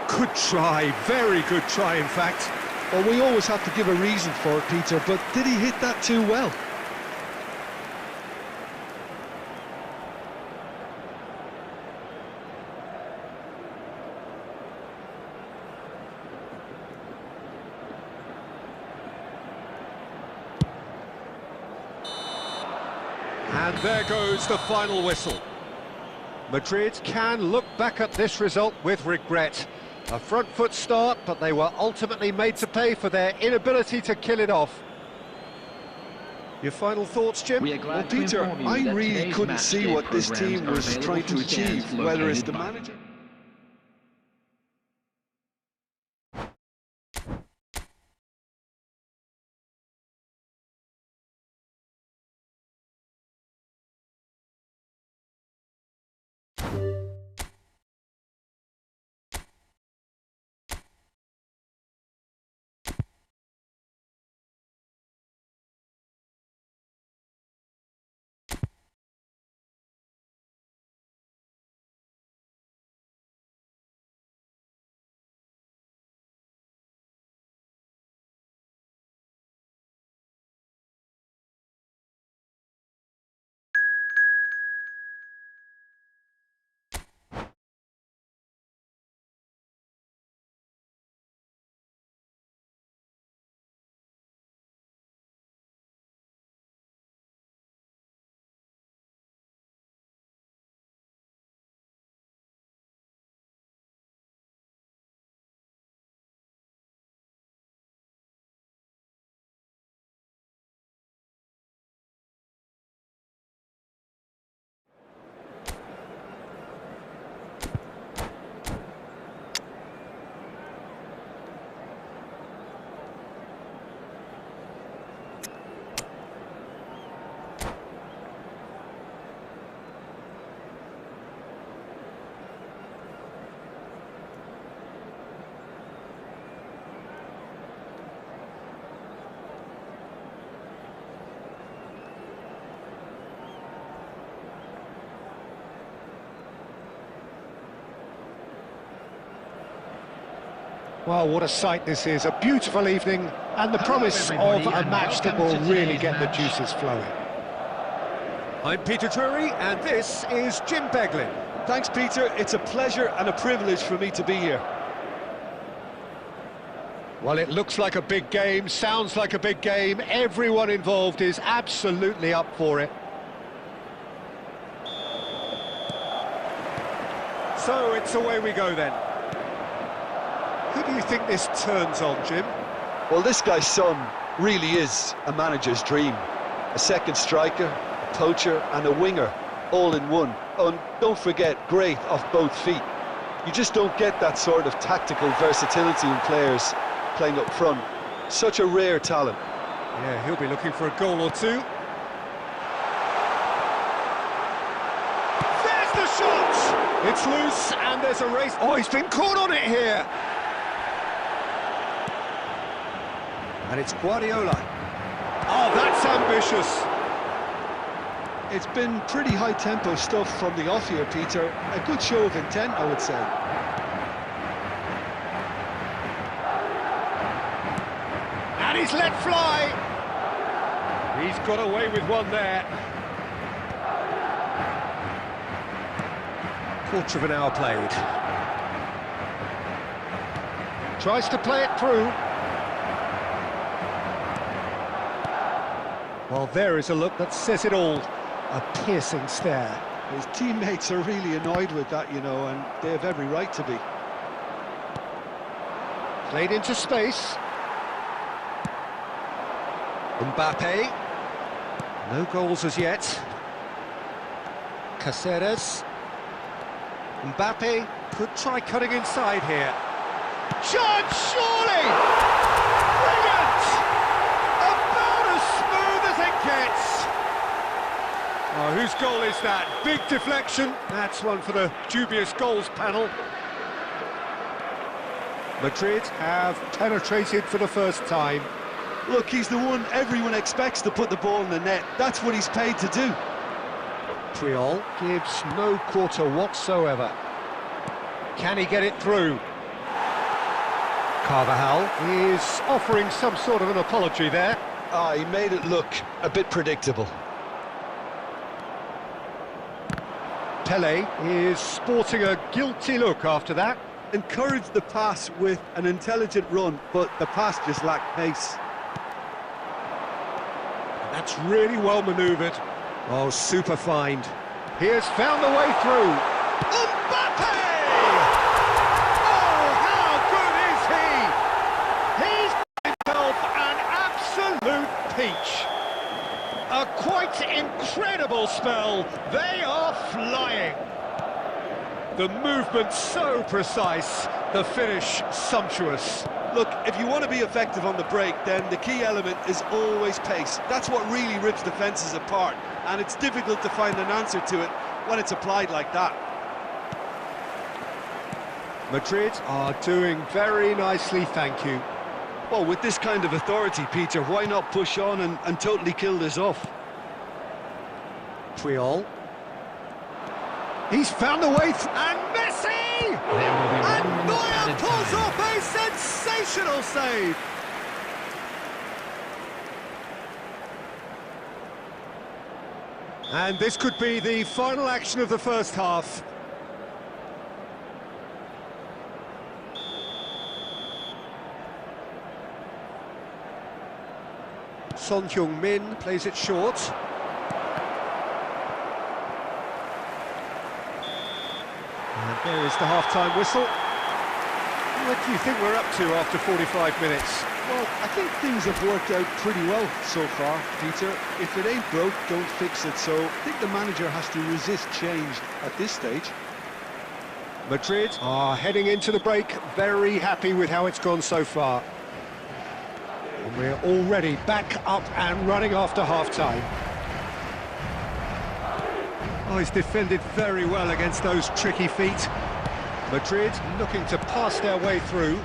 Good try, very good try in fact. Well, we always have to give a reason for it, Peter, but did he hit that too well? And there goes the final whistle. Madrid can look back at this result with regret. A front foot start, but they were ultimately made to pay for their inability to kill it off. Your final thoughts, Jim? Well, Peter, I really couldn't see what this team was trying to achieve, whether it's the manager... Well, what a sight this is, a beautiful evening, and the promise of a match that will really get the juices flowing. I'm Peter Drury, and this is Jim Beglin. Thanks, Peter. It's a pleasure and a privilege for me to be here. Well, it looks like a big game, sounds like a big game. Everyone involved is absolutely up for it. So it's away we go then. Who do you think this turns on, Jim? Well, this guy's son really is a manager's dream. A second striker, a poacher and a winger, all in one. Oh, and don't forget, great off both feet. You just don't get that sort of tactical versatility in players playing up front. Such a rare talent. Yeah, he'll be looking for a goal or two. There's the shot! It's loose and there's a race. Oh, he's been caught on it here. And it's Guardiola. Oh, that's ambitious. It's been pretty high-tempo stuff from the off here, Peter. A good show of intent, I would say. And he's let fly. He's got away with one there. Quarter of an hour played. Tries to play it through. Well, there is a look that says it all. A piercing stare. His teammates are really annoyed with that, you know, and they have every right to be. Played into space. Mbappe. No goals as yet. Caceres. Mbappe could try cutting inside here. Chance, surely! Brilliant! About as smooth as it gets. Oh, whose goal is that? Big deflection. That's one for the dubious goals panel. Madrid have penetrated for the first time. Look, he's the one everyone expects to put the ball in the net. That's what he's paid to do. Puyol gives no quarter whatsoever. Can he get it through? Carvajal is offering some sort of an apology there. He made it look a bit predictable. Pele is sporting a guilty look after that. Encouraged the pass with an intelligent run, but the pass just lacked pace. That's really well manoeuvred. Oh, super find. He has found the way through. Mbappe! Oh, how good is he? He's himself an absolute peach. A quite incredible spell. They are flying. The movement so precise, the finish sumptuous. Look, if you want to be effective on the break, then the key element is always pace. That's what really rips defences apart, and it's difficult to find an answer to it when it's applied like that. Madrid are doing very nicely, thank you. Well, with this kind of authority, Peter, why not push on and totally kill this off? Puyol. He's found the way and Messi! And Neuer pulls off a sensational save! And this could be the final action of the first half. Son Heung-min plays it short. And there is the half-time whistle. What do you think we're up to after 45 minutes? Well, I think things have worked out pretty well so far, Peter. If it ain't broke, don't fix it. So I think the manager has to resist change at this stage. Madrid are heading into the break, very happy with how it's gone so far. And we're already back up and running after half-time. Oh, he's defended very well against those tricky feet. Madrid looking to pass their way through.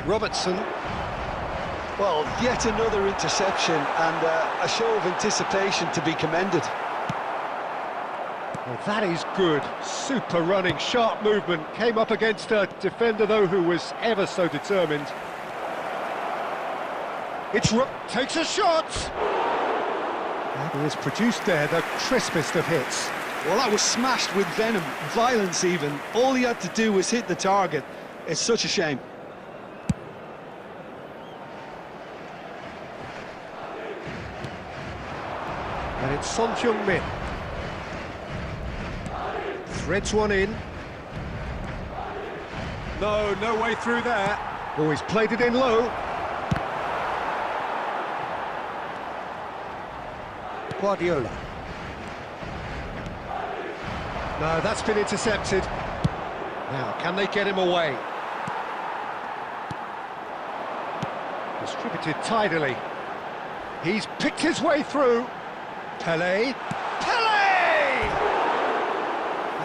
Robertson. Well, yet another interception and a show of anticipation to be commended. Well, that is good. Super running, sharp movement. Came up against a defender, though, who was ever so determined. Takes a shot! And he has produced there the crispest of hits. Well, that was smashed with venom, violence even. All he had to do was hit the target. It's such a shame. And it's Son Heung-min. Threads one in. No way through there. Oh, he's played it in low. Guardiola. No, that's been intercepted. Now, can they get him away? Distributed tidily. He's picked his way through. Pelé.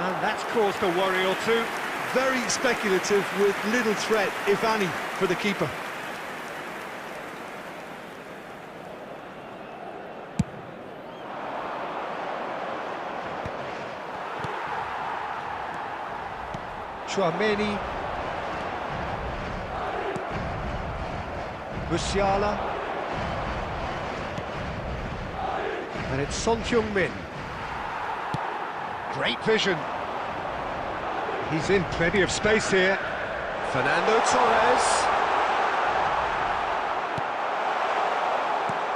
And that's caused a worry or two. Very speculative with little threat, if any, for the keeper. Chouameni. Musiala. And it's Son Heung-min. Great vision. He's in plenty of space here. Fernando Torres.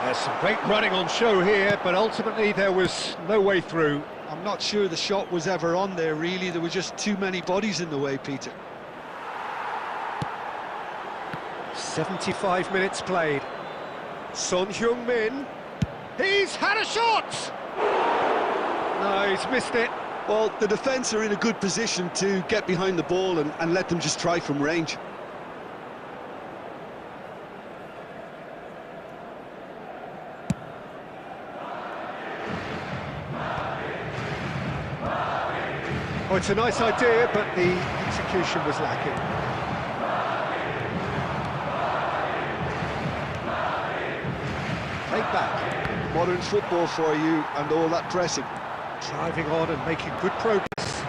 There's some great running on show here, but ultimately there was no way through. I'm not sure the shot was ever on there, really. There were just too many bodies in the way, Peter. 75 minutes played. Son Heung-min. He's had a shot! No, he's missed it. Well, the defence are in a good position to get behind the ball and let them just try from range. Oh, it's a nice idea, but the execution was lacking. Played back. Modern football for you and all that pressing. Driving on and making good progress.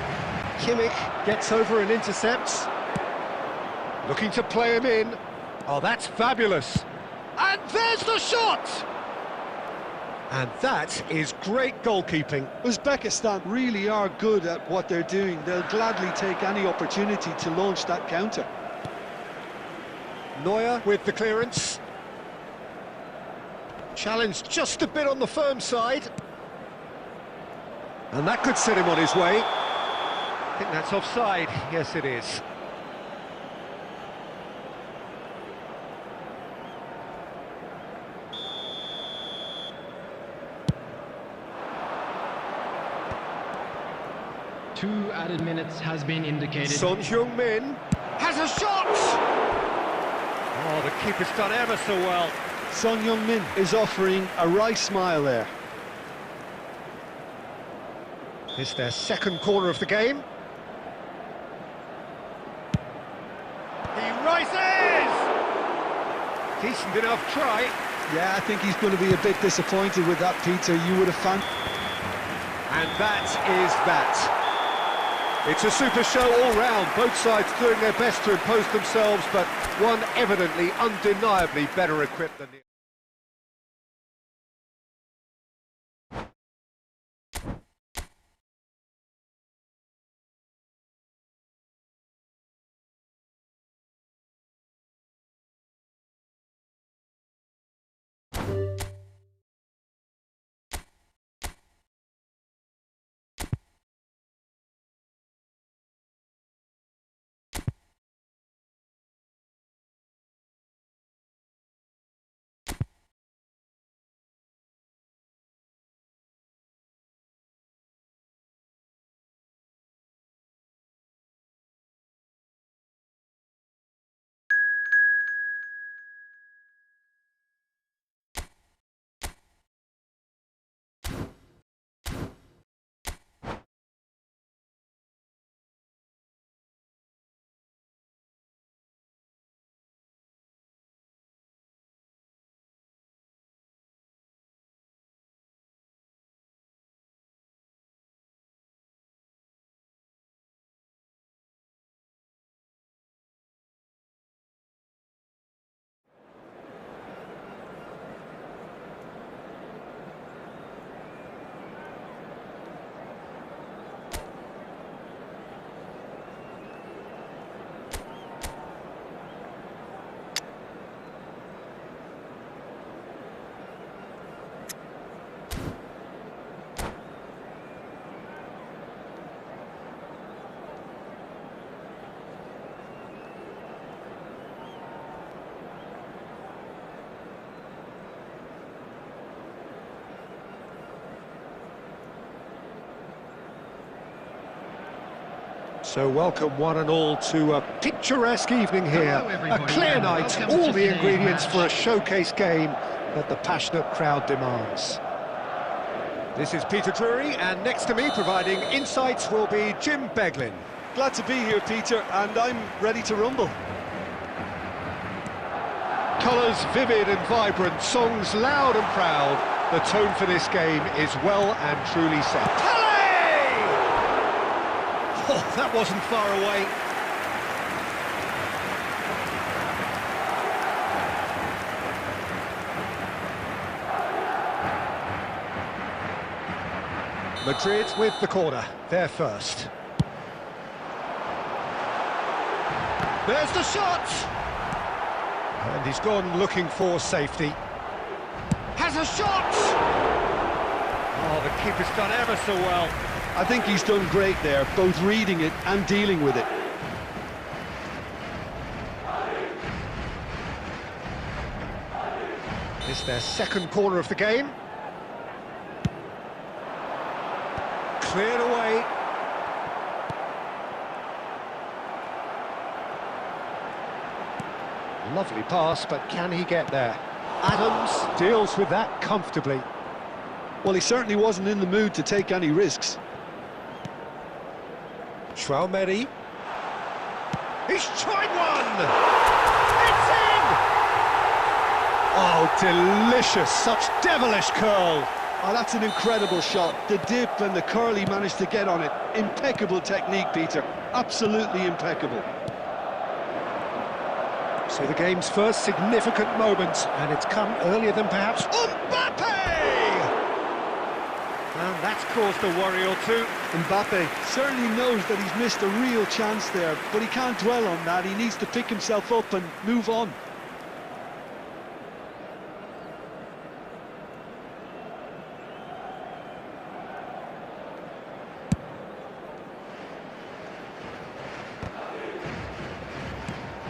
Kimmich gets over and intercepts. Looking to play him in. Oh, that's fabulous. And there's the shot! And that is great goalkeeping. Uzbekistan really are good at what they're doing. They'll gladly take any opportunity to launch that counter. Neuer with the clearance. Challenged just a bit on the firm side. And that could set him on his way. I think that's offside. Yes, it is. Two added minutes has been indicated. Son Heung-min has a shot! Oh, the keeper's done ever so well. Son Heung-min is offering a wry smile there. It's their second corner of the game. He rises! Decent enough try. Yeah, I think he's going to be a bit disappointed with that, Peter. You would have found... And that is that. It's a super show all round, both sides doing their best to impose themselves, but one evidently, undeniably better equipped than the other. So welcome one and all to a picturesque evening here. Hello, A everybody, clear and night, welcome all to the today's ingredients match. for a showcase game that the passionate crowd demands. This is Peter Drury, and next to me providing insights will be Jim Beglin. Glad to be here, Peter, and I'm ready to rumble. Colours vivid and vibrant, songs loud and proud. The tone for this game is well and truly set. Pele! Oh, that wasn't far away. Madrid with the corner, they're first. There's the shot! And he's gone looking for safety. Has a shot! Oh, the keeper's done ever so well. I think he's done great there, both reading it and dealing with it. It's their second corner of the game. Cleared away. Lovely pass, but can he get there? Adams deals with that comfortably. Well, he certainly wasn't in the mood to take any risks. Traumeri. He's tried one! It's in! Oh, delicious, such devilish curl. Oh, that's an incredible shot. The dip and the curl he managed to get on it. Impeccable technique, Peter. Absolutely impeccable. So the game's first significant moment, and it's come earlier than perhaps Mbappe! And that's caused a worry or two. Mbappe certainly knows that he's missed a real chance there, but he can't dwell on that. He needs to pick himself up and move on.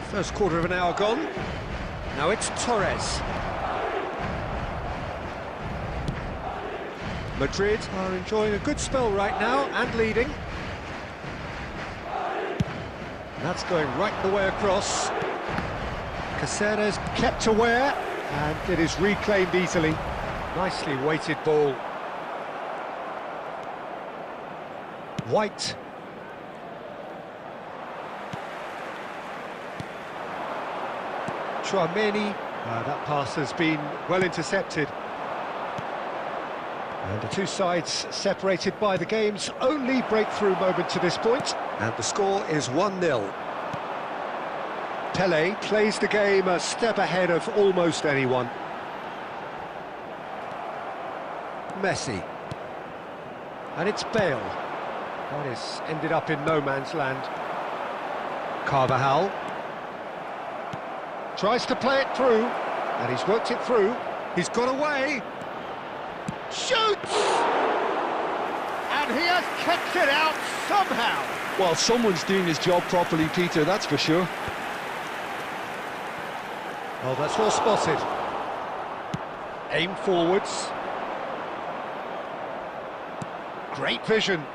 First quarter of an hour gone. Now it's Torres. Madrid are enjoying a good spell right now and leading. That's going right the way across. Caceres kept aware, and it is reclaimed easily. Nicely weighted ball. White. Traumeri. That pass has been well intercepted. And the two sides separated by the game's only breakthrough moment to this point. And the score is 1-0. Pele plays the game a step ahead of almost anyone. Messi. And it's Bale. That is ended up in no man's land. Carvajal. Tries to play it through, and he's worked it through. He's got away. Shoots! And he has kept it out somehow. Well, someone's doing his job properly, Peter, that's for sure. Oh, that's well spotted. Aim forwards. Great vision.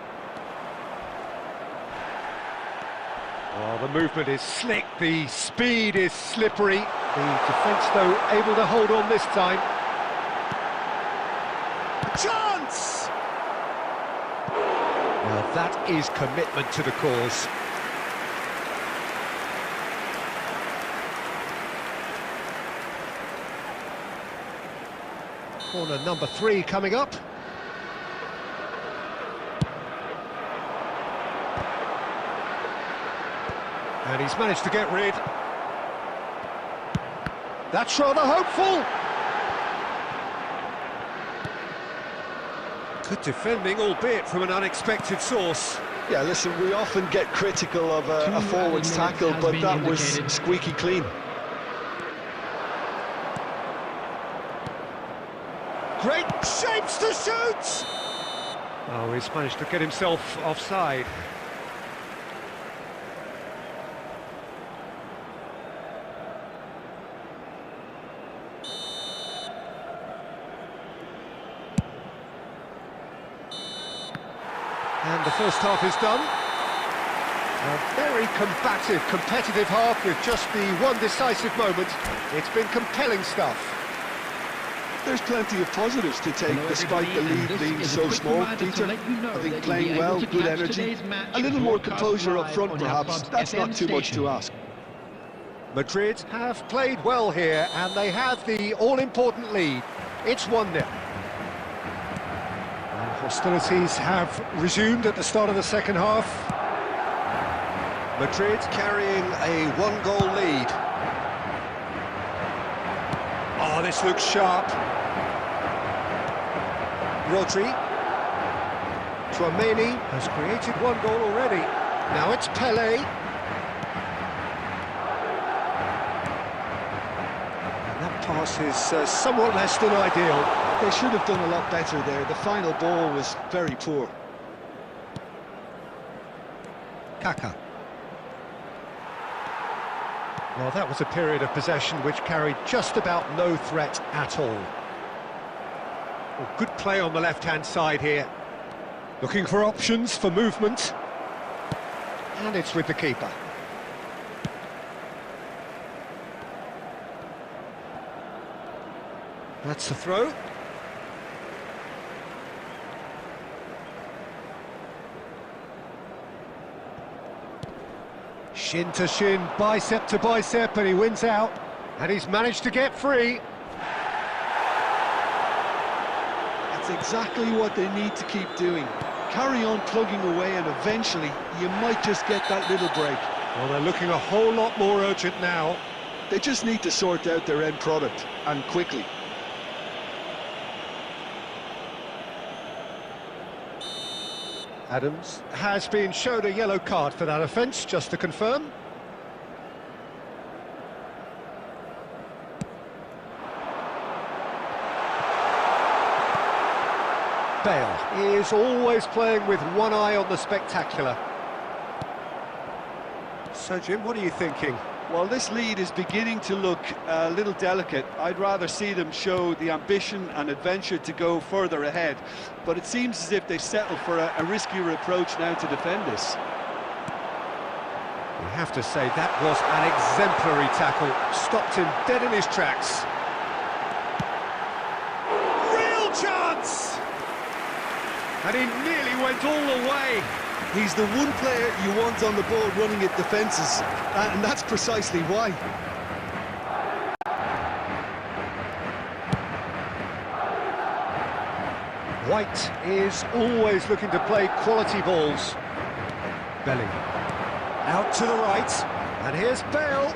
Oh, the movement is slick, the speed is slippery. The defence, though, able to hold on this time. Chance! Now that is commitment to the cause. Corner number 3 coming up. And he's managed to get rid. That's rather hopeful. Good defending, albeit from an unexpected source. Yeah, listen, we often get critical of a forward's tackle, but that was squeaky clean. Great shapes to shoot! Oh, he's managed to get himself offside. And the first half is done. A very combative, competitive half with just the one decisive moment. It's been compelling stuff. There's plenty of positives to take despite the lead being so small, Peter. I think playing well, good energy, a little more composure up front perhaps, that's not too much to ask. Madrid have played well here and they have the all-important lead. It's 1-0. And hostilities have resumed at the start of the second half. Madrid carrying a one-goal lead. Oh, this looks sharp. Rodri. Tchouaméni has created one goal already. Now it's Pelé. And that pass is somewhat less than ideal. They should have done a lot better there. The final ball was very poor. Kaka. Well, that was a period of possession which carried just about no threat at all. Well, good play on the left-hand side here. Looking for options for movement. And it's with the keeper. That's the throw. Shin to shin, bicep to bicep, and he wins out. And he's managed to get free. That's exactly what they need to keep doing. Carry on plugging away and eventually you might just get that little break. Well, they're looking a whole lot more urgent now. They just need to sort out their end product, and quickly. Adams has been shown a yellow card for that offence, just to confirm. Bale is always playing with one eye on the spectacular. So, Jim, what are you thinking? Well, this lead is beginning to look a little delicate. I'd rather see them show the ambition and adventure to go further ahead. But it seems as if they settled for a riskier approach now to defend this. You have to say that was an exemplary tackle. Stopped him dead in his tracks. Real chance! And he nearly went all the way. He's the one player you want on the ball running at defences, and that's precisely why. White is always looking to play quality balls. Bellingham. Out to the right. And here's Bale.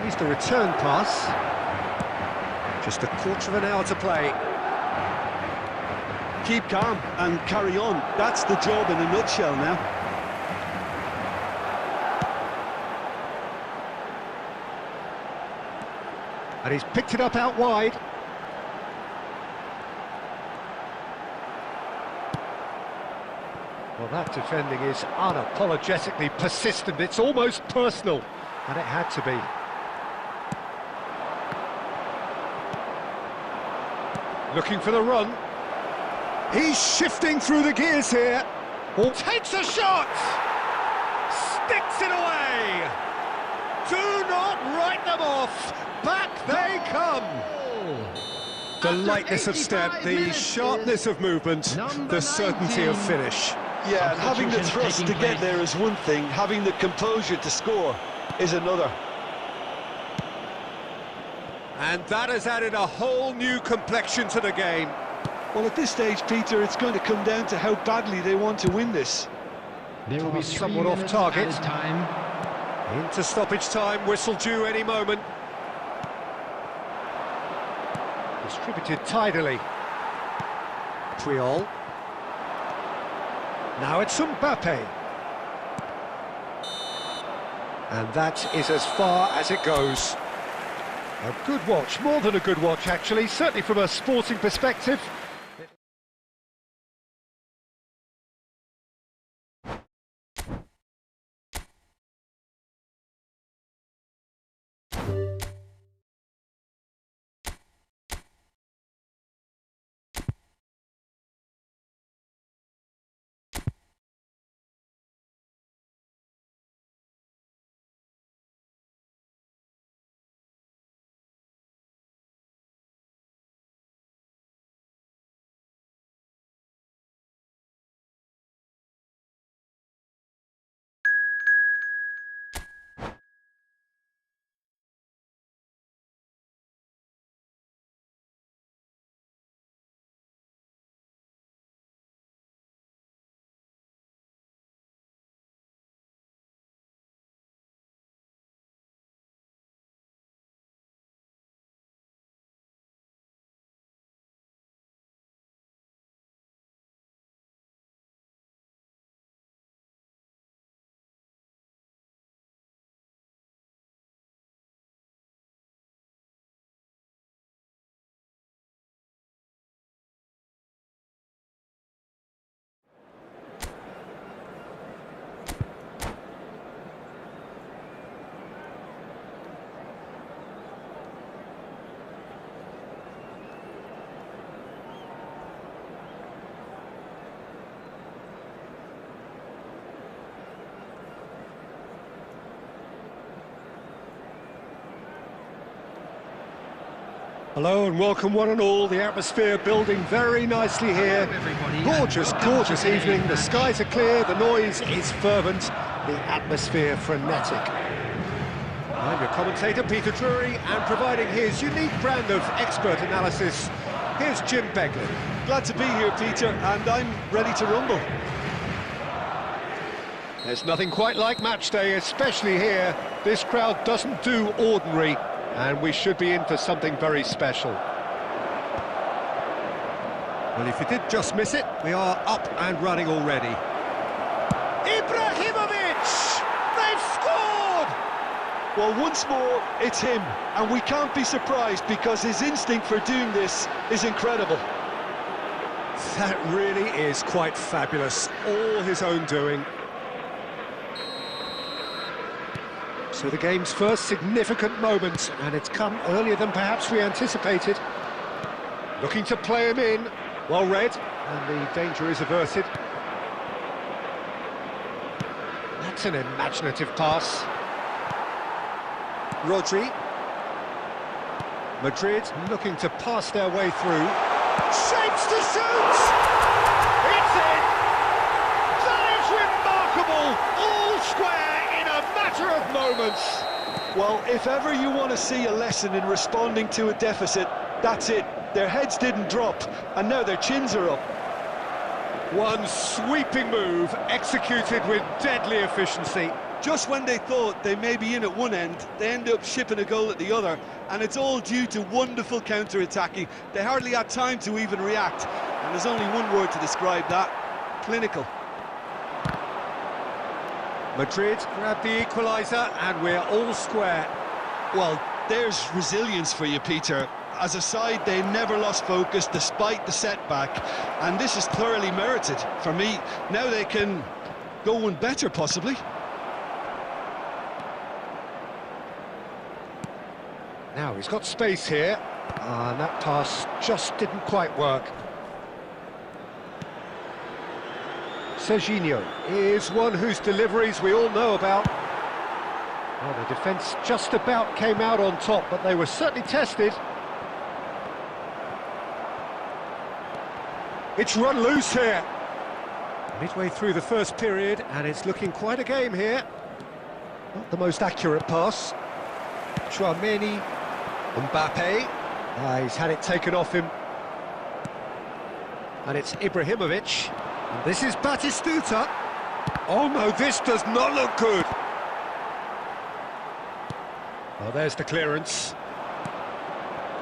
Here's the return pass. Just a quarter of an hour to play. Keep calm and carry on. That's the job in a nutshell now. And he's picked it up out wide. Well, that defending is unapologetically persistent. It's almost personal, and it had to be. Looking for the run. He's shifting through the gears here. Takes a shot! Sticks it away! Do not write them off! Back they come! The lightness of step, the sharpness of movement, the certainty of finish. Yeah, and having the thrust to get there is one thing, having the composure to score is another. And that has added a whole new complexion to the game. Well, at this stage, Peter, it's going to come down to how badly they want to win this. There will be somewhat off target. Time. Into stoppage time, whistle due any moment. Distributed tidily. Puyol. Now it's Mbappe. And that is as far as it goes. A good watch, more than a good watch actually, certainly from a sporting perspective. Hello and welcome one and all. The atmosphere building very nicely here. Gorgeous, gorgeous evening. The skies are clear, the noise is fervent, the atmosphere frenetic. I'm your commentator, Peter Drury, and providing his unique brand of expert analysis, here's Jim Beglin. Glad to be here, Peter, and I'm ready to rumble. There's nothing quite like match day, especially here. This crowd doesn't do ordinary, and we should be in for something very special. Well, if you did just miss it, we are up and running already. Ibrahimovic! They've scored! Well, once more, it's him, and we can't be surprised because his instinct for doing this is incredible. That really is quite fabulous, all his own doing. So the game's first significant moment, and it's come earlier than perhaps we anticipated. Looking to play him in, well read, and the danger is averted. That's an imaginative pass. Rodri. Madrid looking to pass their way through. Shapes to shoot! It's in! That is remarkable! All square in a matter of moments! Well, if ever you want to see a lesson in responding to a deficit, that's it. Their heads didn't drop, and now their chins are up. One sweeping move, executed with deadly efficiency. Just when they thought they may be in at one end, they end up shipping a goal at the other, and it's all due to wonderful counter-attacking. They hardly had time to even react, and there's only one word to describe that: clinical. Madrid grab the equaliser, and we're all square. Well, there's resilience for you, Peter. As a side, they never lost focus despite the setback, and this is thoroughly merited. For me, now they can go one better, possibly. Now he's got space here, and that pass just didn't quite work. Serginho is one whose deliveries we all know about. Well, the defence just about came out on top, but they were certainly tested. It's run loose here. Midway through the first period, and it's looking quite a game here. Not the most accurate pass. Chouameni, Mbappe. He's had it taken off him. And it's Ibrahimovic. And this is Batistuta. Oh no, this does not look good. Well, there's the clearance.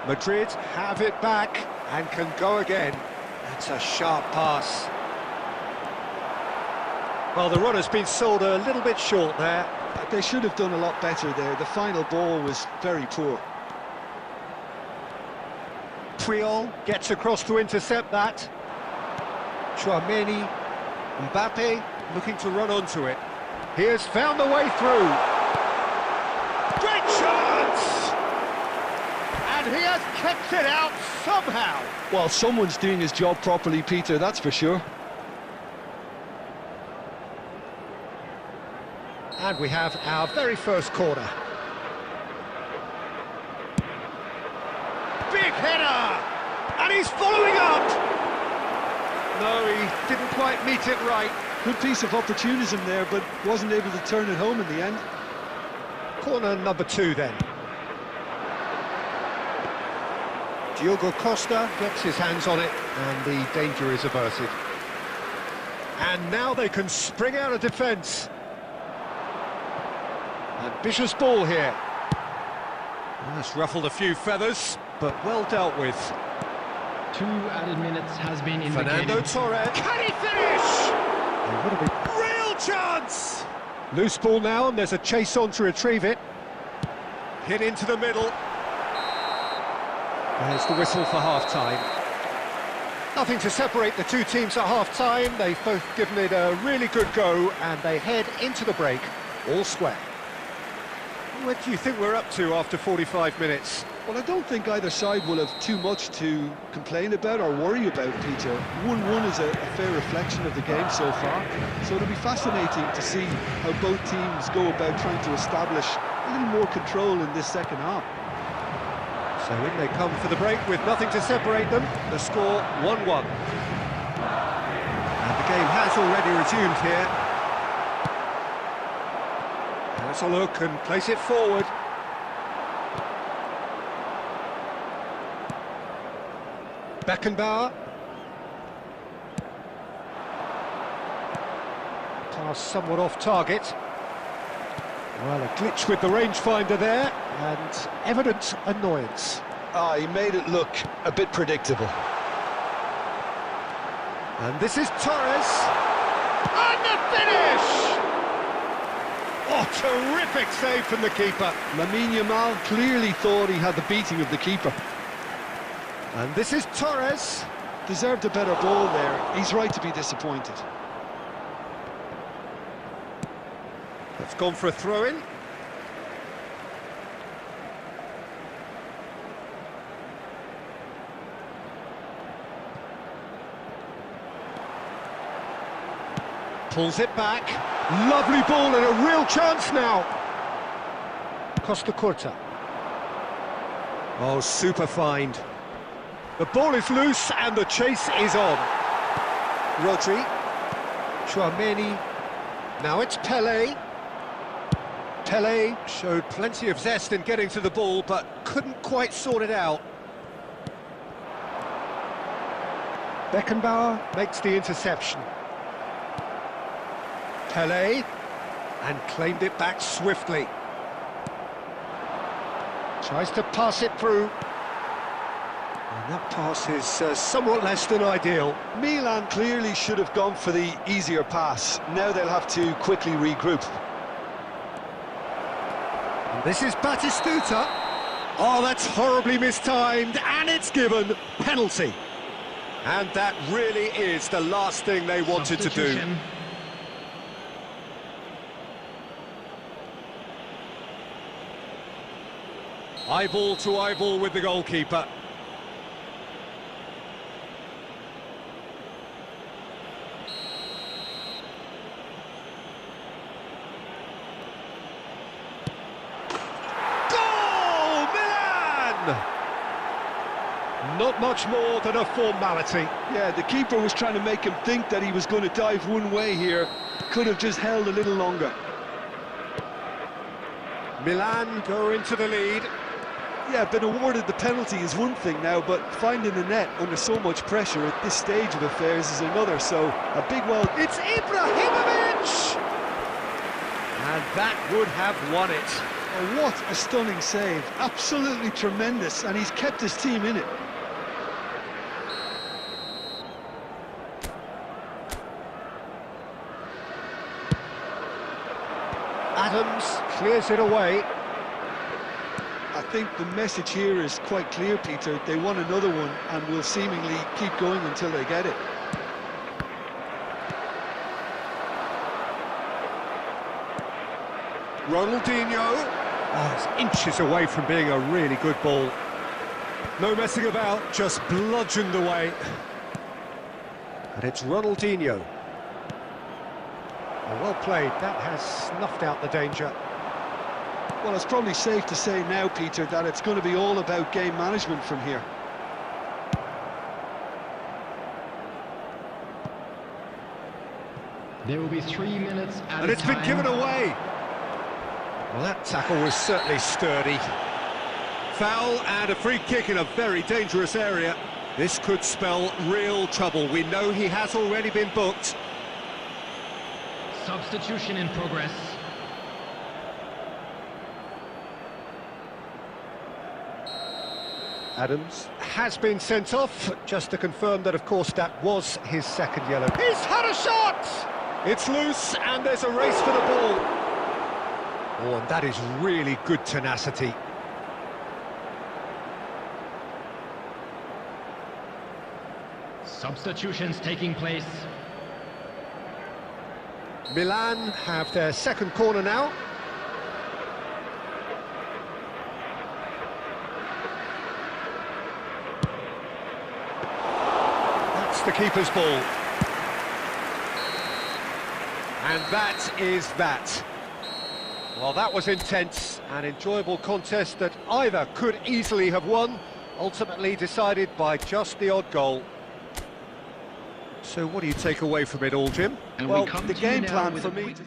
Madrid have it back and can go again. That's a sharp pass. Well, the run has been sold a little bit short there. They should have done a lot better there. The final ball was very poor. Puyol gets across to intercept that. Chouameni, Mbappe looking to run onto it. He has found the way through. Great chance! And he has kept it out somehow. Well, someone's doing his job properly, Peter, that's for sure. And we have our very first corner. Big header! And he's following up! No, he didn't quite meet it right. Good piece of opportunism there, but wasn't able to turn it home in the end. Corner number 2 then. Diogo Costa gets his hands on it, and the danger is averted. And now they can spring out of defence. Ambitious ball here. That's ruffled a few feathers, but well dealt with. 2 added minutes has been indicated. Fernando Torres. Can he finish? What a real chance! Loose ball now, and there's a chase on to retrieve it. Hit into the middle. There's the whistle for half-time. Nothing to separate the two teams at half-time. They've both given it a really good go, and they head into the break all square. What do you think we're up to after 45 minutes? Well, I don't think either side will have too much to complain about or worry about, Peter. 1-1 is a fair reflection of the game so far, so it'll be fascinating to see how both teams go about trying to establish a little more control in this second half. So in they come for the break with nothing to separate them. The score 1-1. And the game has already resumed here. Let's a look and place it forward. Beckenbauer. Pass somewhat off target. Well, a glitch with the rangefinder there, and evident annoyance. He made it look a bit predictable. And this is Torres. And the finish! Oh, terrific save from the keeper. Lamine Yamal clearly thought he had the beating of the keeper. And this is Torres. Deserved a better ball there. He's right to be disappointed. It's gone for a throw-in. Pulls it back. Lovely ball and a real chance now. Costa Curta. Oh, super find. The ball is loose and the chase is on. Rodri. Chouameni. Now it's Pelé. Pelé showed plenty of zest in getting to the ball, but couldn't quite sort it out. Beckenbauer makes the interception. Pelé, and claimed it back swiftly. Tries to pass it through. And that pass is somewhat less than ideal. Milan clearly should have gone for the easier pass. Now they'll have to quickly regroup. And this is Batistuta. Oh, that's horribly mistimed, and it's given penalty. And that really is the last thing they wanted to do. Eyeball to eyeball with the goalkeeper. Goal! Milan! Not much more than a formality. Yeah, the keeper was trying to make him think that he was going to dive one way here. Could have just held a little longer. Milan go into the lead. Yeah, been awarded the penalty is one thing now, but finding the net under so much pressure at this stage of affairs is another, so a big well... It's Ibrahimovic! And that would have won it. Oh, what a stunning save. Absolutely tremendous, and he's kept his team in it. Adams clears it away. I think the message here is quite clear, Peter. They want another one and will seemingly keep going until they get it. Ronaldinho. Oh, it's inches away from being a really good ball. No messing about, just bludgeoned away. And it's Ronaldinho. Oh, well played, that has snuffed out the danger. Well, it's probably safe to say now, Peter, that it's going to be all about game management from here. There will be 3 minutes at a time. And it's been given away. Well, that tackle was certainly sturdy. Foul and a free kick in a very dangerous area. This could spell real trouble. We know he has already been booked. Substitution in progress. Adams has been sent off, just to confirm that, of course, that was his second yellow. He's had a shot! It's loose, and there's a race for the ball. Oh, and that is really good tenacity. Substitutions taking place. Milan have their second corner now. The keeper's ball. And that is that. Well, that was intense, an enjoyable contest that either could easily have won, ultimately decided by just the odd goal. So what do you take away from it all, Jim? And Well, we come the to you game now plan with for a me... quick-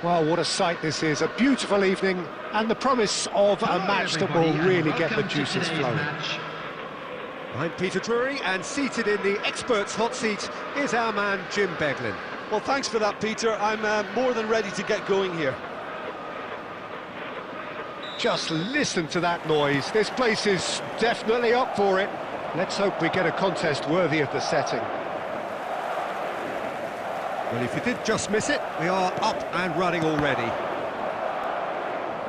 Well, what a sight this is, a beautiful evening, and the promise of a Hello, match that everybody, will and really get the welcome to juices today's flowing. match. I'm Peter Drury, and seated in the experts' hot seat is our man Jim Beglin. Well, thanks for that, Peter. I'm more than ready to get going here. Just listen to that noise, this place is definitely up for it. Let's hope we get a contest worthy of the setting. Well, if you did just miss it, we are up and running already.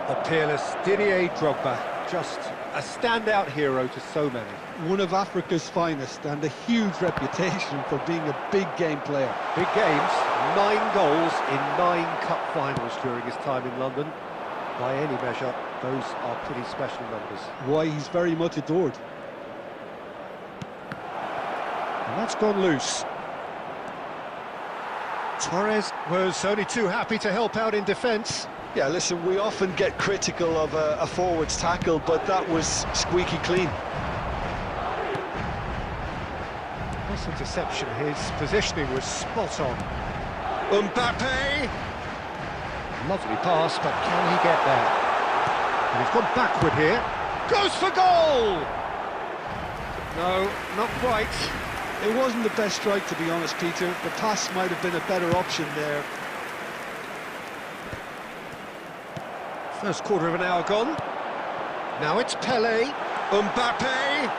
The peerless Didier Drogba, just a standout hero to so many. One of Africa's finest and a huge reputation for being a big game player. Big games, 9 goals in 9 cup finals during his time in London. By any measure, those are pretty special numbers. Why, he's very much adored. And that's gone loose. Torres was only too happy to help out in defence. Yeah, listen, we often get critical of a forward's tackle, but that was squeaky clean. Nice interception, his positioning was spot on. Mbappe! Lovely pass, but can he get there? And he's gone backward here. Goes for goal! No, not quite. It wasn't the best strike, to be honest, Peter. The pass might have been a better option there. First quarter of an hour gone. Now it's Pele. Mbappe!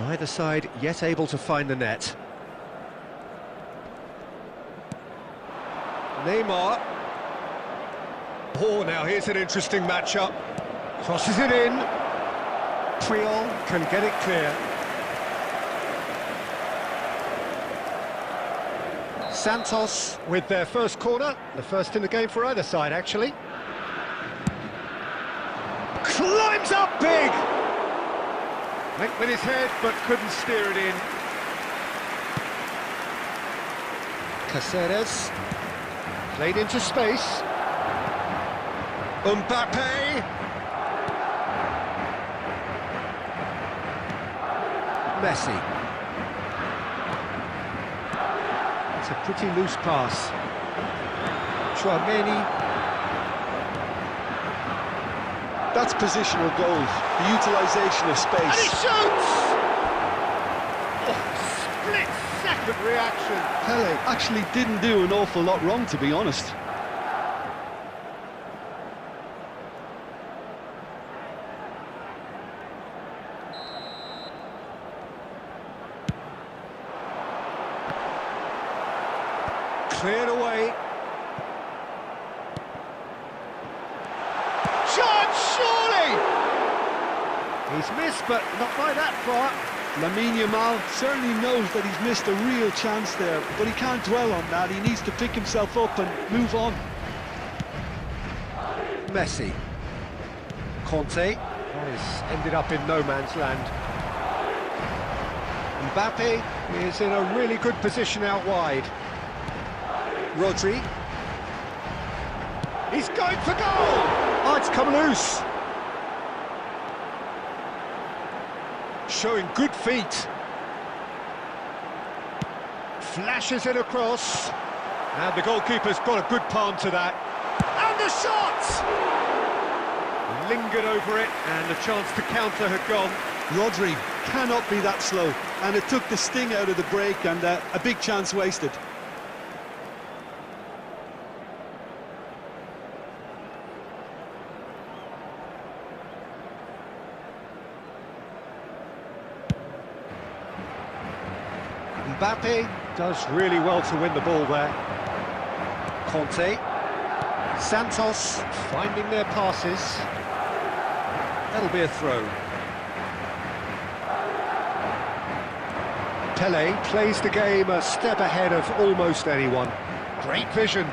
Neither side yet able to find the net. Neymar. Oh, now here's an interesting matchup. Crosses it in. Puyol can get it clear. Santos with their first corner, the first in the game for either side, actually. Climbs up big! Went with his head, but couldn't steer it in. Caceres. Played into space. Mbappe! Messi. It's a pretty loose pass. Chouameni. That's positional goals, the utilisation of And he space. shoots! Oh, split-second reaction. Pele actually didn't do an awful lot wrong, to be honest. Cleared away. Chance, surely! He's missed, but not by that far. Lamine Yamal certainly knows that he's missed a real chance there, but he can't dwell on that. He needs to pick himself up and move on. Messi. Conte has ended up in no man's land. Mbappe is in a really good position out wide. Rodri. He's going for goal! Oh, it's come loose. Showing good feet. Flashes it across. And the goalkeeper's got a good palm to that. And the shot! Lingered over it, and the chance to counter had gone. Rodri cannot be that slow, and it took the sting out of the break, and a big chance wasted. Mbappe does really well to win the ball there. Conte. Santos finding their passes. That'll be a throw. Pele plays the game a step ahead of almost anyone. Great vision.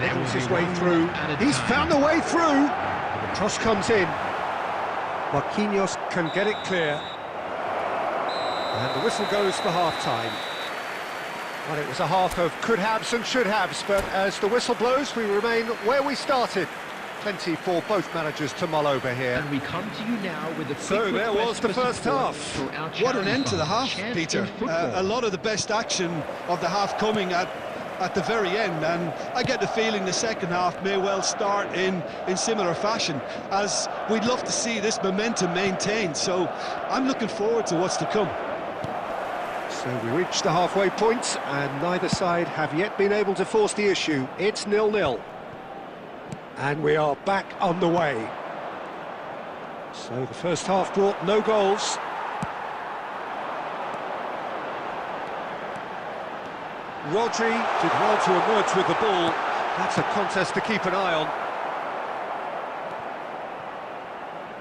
Nails his way through. He's found the way through. The cross comes in. Marquinhos can get it clear. And the whistle goes for half-time. Well, it was a half of could-haves and should-haves, but as the whistle blows, we remain where we started. Plenty for both managers to mull over here. And we come to you now with a So there was the first half. What an end to the half, Peter. A lot of the best action of the half coming at the very end, and I get the feeling the second half may well start in similar fashion, as we'd love to see this momentum maintained, so I'm looking forward to what's to come. So we reached the halfway point, and neither side have yet been able to force the issue. It's 0-0. And we are back underway. So the first half brought no goals. Rodri did well to emerge with the ball. That's a contest to keep an eye on.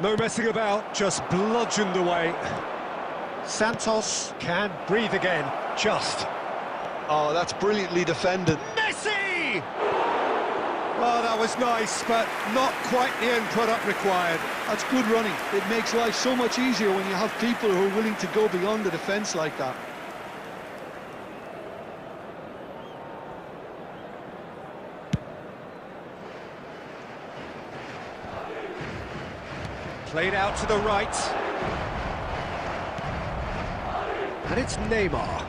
No messing about, just bludgeoned away. Santos can breathe again, just. Oh, that's brilliantly defended. Messi! Well, that was nice, but not quite the end product required. That's good running. It makes life so much easier when you have people who are willing to go beyond the defence like that. Played out to the right. And it's Neymar.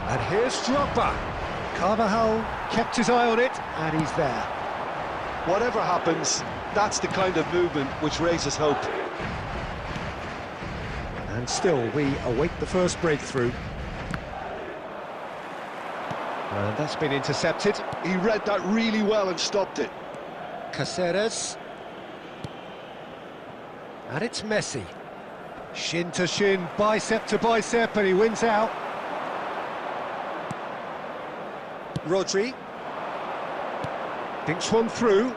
And here's Drogba. Carvajal kept his eye on it, and he's there. Whatever happens, that's the kind of movement which raises hope. And still, we await the first breakthrough. And that's been intercepted. He read that really well and stopped it. Caceres. And it's Messi. Shin to shin, bicep to bicep, and he wins out. Rodri. Thinks one through.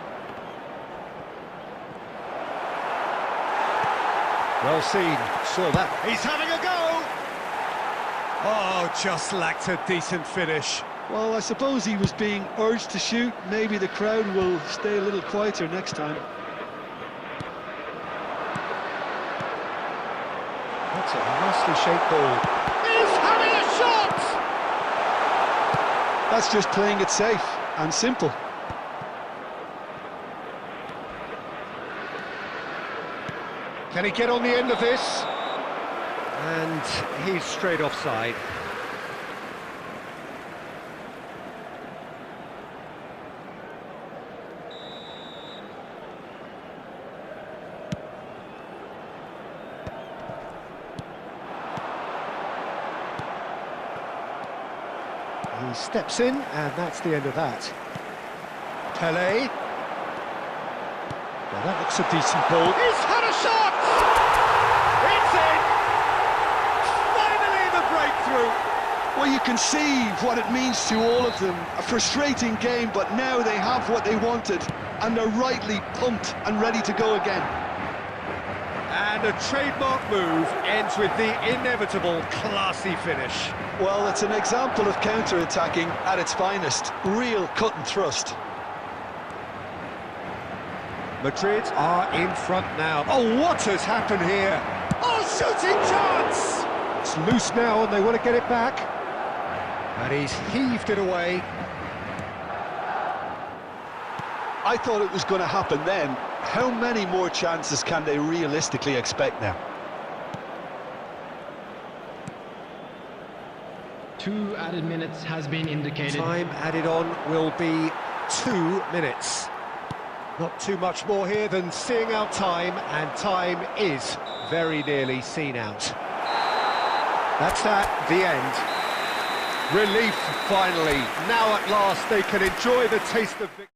Well seen, saw that. He's having a go! Oh, just lacked a decent finish. Well, I suppose he was being urged to shoot. Maybe the crowd will stay a little quieter next time. That's a nicely shaped ball. He's having a shot! That's just playing it safe and simple. Can he get on the end of this? And he's straight offside. He steps in, and that's the end of that. Pelé. Well, that looks a decent ball. He's had a shot! It's in! Finally the breakthrough! Well, you can see what it means to all of them. A frustrating game, but now they have what they wanted, and they're rightly pumped and ready to go again. And a trademark move ends with the inevitable classy finish. Well, it's an example of counter-attacking at its finest. Real cut and thrust. Madrid are in front now. Oh, what has happened here? Oh, shooting chance! It's loose now and they want to get it back. And he's heaved it away. I thought it was going to happen then. How many more chances can they realistically expect now? 2 added minutes has been indicated. Time added on will be 2 minutes. Not too much more here than seeing out time, and time is very nearly seen out. That's that, the end. Relief, finally. Now at last they can enjoy the taste of victory.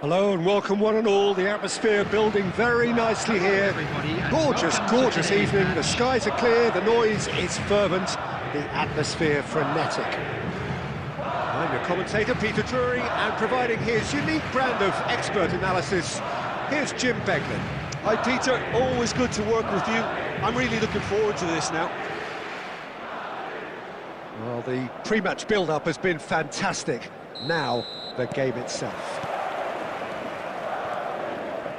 Hello and welcome one and all. The atmosphere building very nicely here. Gorgeous, gorgeous evening. The skies are clear, the noise is fervent, the atmosphere frenetic. I'm your commentator, Peter Drury, and providing his unique brand of expert analysis, here's Jim Beglin. Hi Peter, always good to work with you. I'm really looking forward to this now. Well, the pre-match build-up has been fantastic. Now, the game itself.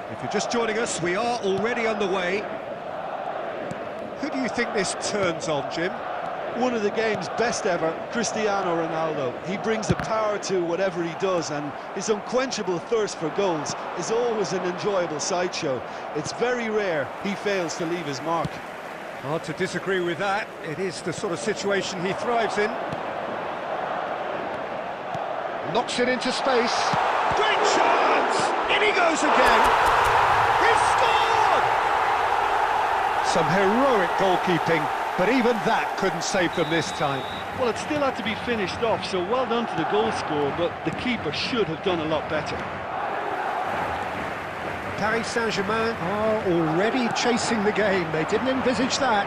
If you're just joining us, we are already underway. Who do you think this turns on, Jim? One of the game's best ever, Cristiano Ronaldo. He brings the power to whatever he does, and his unquenchable thirst for goals is always an enjoyable sideshow. It's very rare he fails to leave his mark. Hard to disagree with that. It is the sort of situation he thrives in. Knocks it into space. Great chance! In he goes again! He's scored! Some heroic goalkeeping, but even that couldn't save them this time. Well, it still had to be finished off, so well done to the goal scorer, but the keeper should have done a lot better. Paris Saint-Germain are already chasing the game. They didn't envisage that.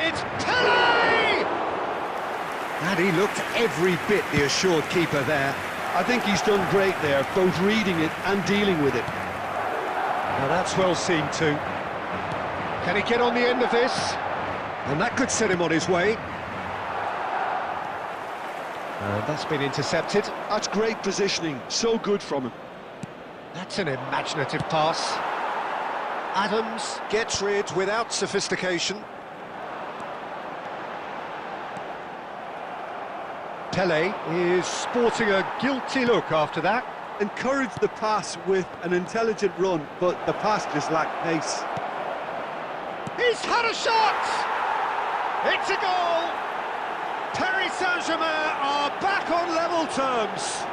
It's Pelé! And he looked every bit the assured keeper there. I think he's done great there, both reading it and dealing with it. Now that's well seen too. Can he get on the end of this? And that could set him on his way. And that's been intercepted. That's great positioning, so good from him. That's an imaginative pass. Adams gets rid without sophistication. Pele is sporting a guilty look after that. Encouraged the pass with an intelligent run, but the pass just lacked pace. He's had a shot! It's a goal! Paris Saint-Germain are back on level terms.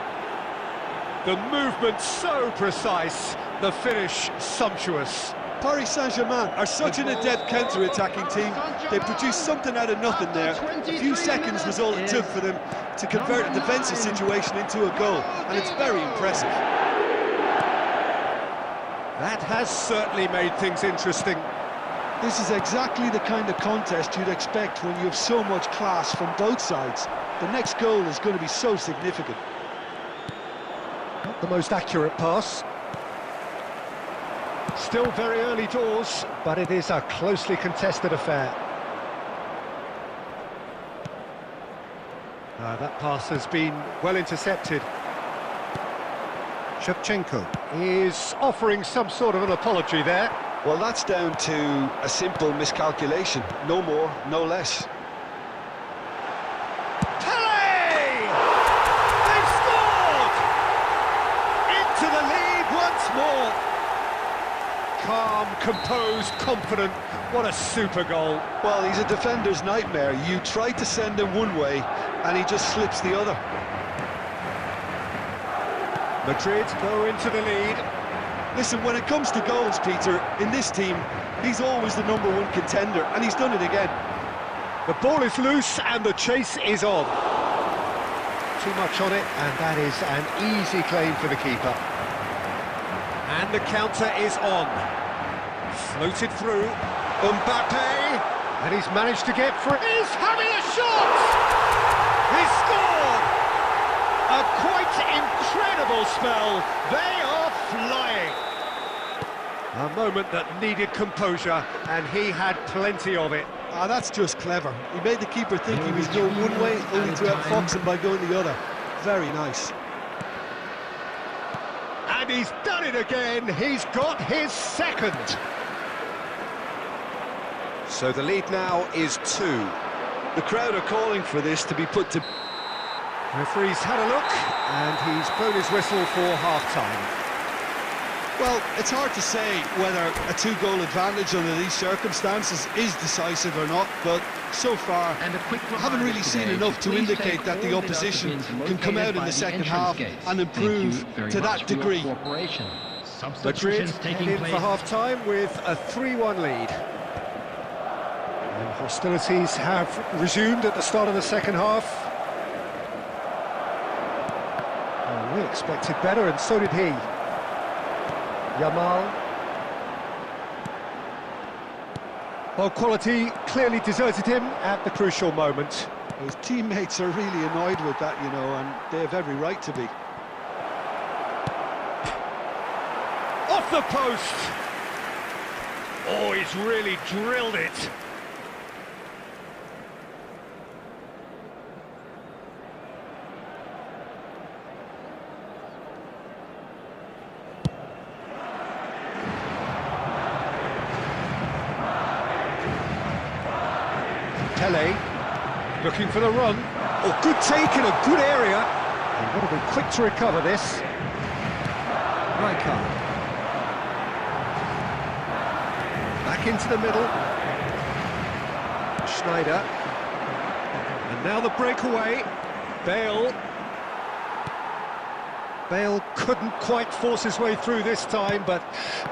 The movement so precise, the finish sumptuous. Paris Saint-Germain are such an adept counter-attacking team. They produced something out of nothing there. A few seconds was all it took for them to convert a defensive situation into a goal, and it's very impressive. That has certainly made things interesting. This is exactly the kind of contest you'd expect when you have so much class from both sides. The next goal is going to be so significant. Not the most accurate pass. Still very early doors, but it is a closely contested affair. That pass has been well intercepted. Shevchenko is offering some sort of an apology there. Well, that's down to a simple miscalculation. No more, no less. Pele! They've scored! Into the lead once more. Calm, composed, confident. What a super goal. Well, he's a defender's nightmare. You try to send him one way, and he just slips the other. Madrid go into the lead. Listen, when it comes to goals, Peter, in this team, he's always the #1 contender, and he's done it again. The ball is loose and the chase is on. Too much on it, and that is an easy claim for the keeper. And the counter is on. Floated through. Mbappe, and he's managed to get through. He's having a shot! He's scored! A quite incredible spell. They are flying. A moment that needed composure, and he had plenty of it. Ah, that's just clever. He made the keeper think he was going one way, only to outfox him by going the other. Very nice. And he's done it again. He's got his second. So the lead now is 2. The crowd are calling for this to be put to... Referee's had a look, and he's blown his whistle for half-time. Well, it's hard to say whether a 2-goal advantage under these circumstances is decisive or not, but so far I haven't really seen enough to indicate that the opposition can come out in the second half and improve to that degree. Madrid head in for half-time with a 3-1 lead. And hostilities have resumed at the start of the second half. Oh, we expected better, and so did he. Yamal. Well, quality clearly deserted him at the crucial moment. His teammates are really annoyed with that, you know, and they have every right to be. Off the post! Oh, he's really drilled it. Pele, looking for the run. Oh, good take in a good area. They've got to be quick to recover this. Rijkaard. Back into the middle. Schneider. And now the breakaway. Bale. Bale couldn't quite force his way through this time, but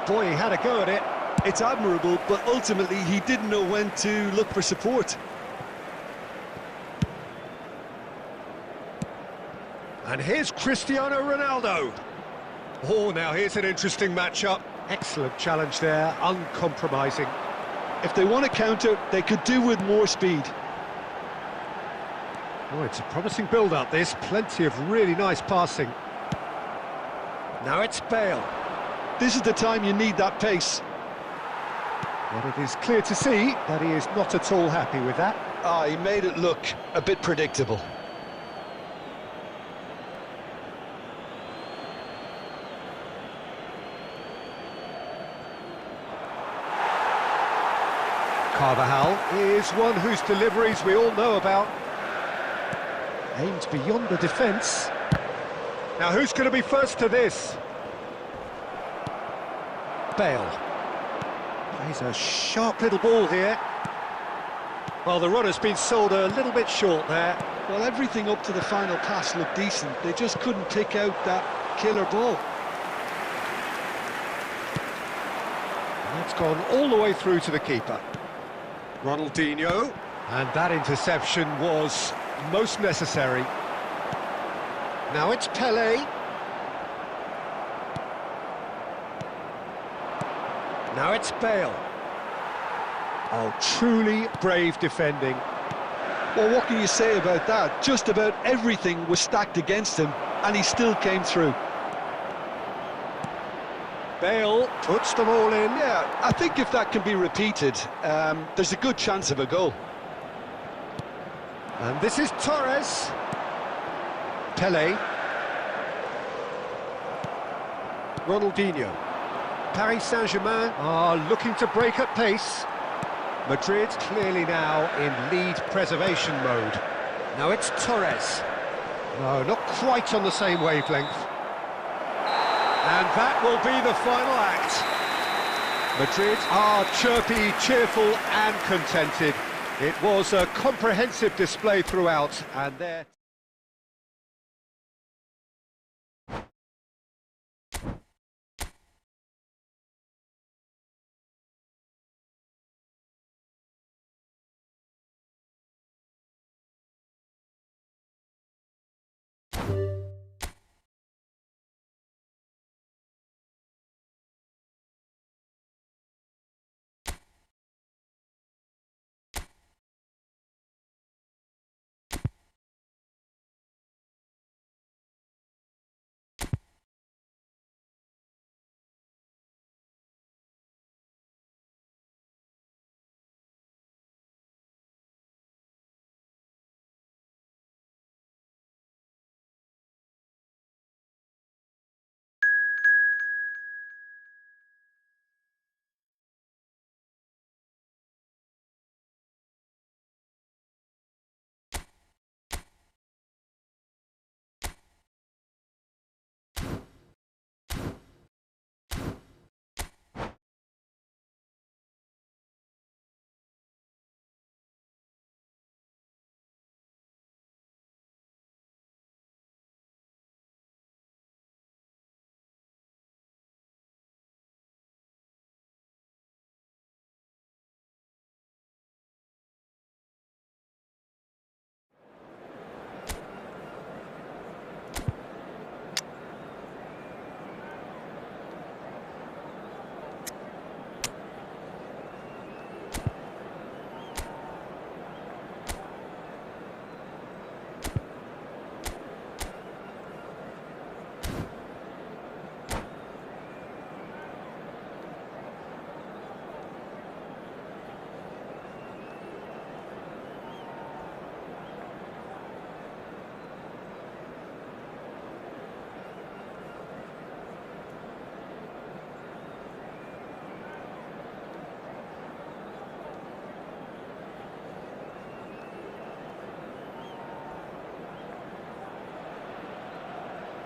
boy, he had a go at it. It's admirable, but ultimately he didn't know when to look for support. And here's Cristiano Ronaldo. Oh, now here's an interesting matchup. Excellent challenge there, uncompromising. If they want to counter, they could do with more speed. Oh, it's a promising build-up, this. Plenty of really nice passing. Now it's Bale. This is the time you need that pace. But it is clear to see that he is not at all happy with that. Ah, he made it look a bit predictable. Carvajal is one whose deliveries we all know about. Aimed beyond the defence. Now who's going to be first to this? Bale. Plays a sharp little ball here. Well, the runner's been sold a little bit short there. Well, everything up to the final pass looked decent. They just couldn't pick out that killer ball. And that's gone all the way through to the keeper. Ronaldinho. And that interception was most necessary. Now it's Pelé. Now it's Bale. Oh, truly brave defending. Well, what can you say about that? Just about everything was stacked against him, and he still came through. Bale puts them all in. Yeah, I think if that can be repeated, there's a good chance of a goal. And this is Torres. Pelé. Ronaldinho. Paris Saint-Germain are looking to break at pace. Madrid clearly now in lead preservation mode. Now it's Torres. No, not quite on the same wavelength. And that will be the final act. Madrid are chirpy, cheerful and contented. It was a comprehensive display throughout, and there...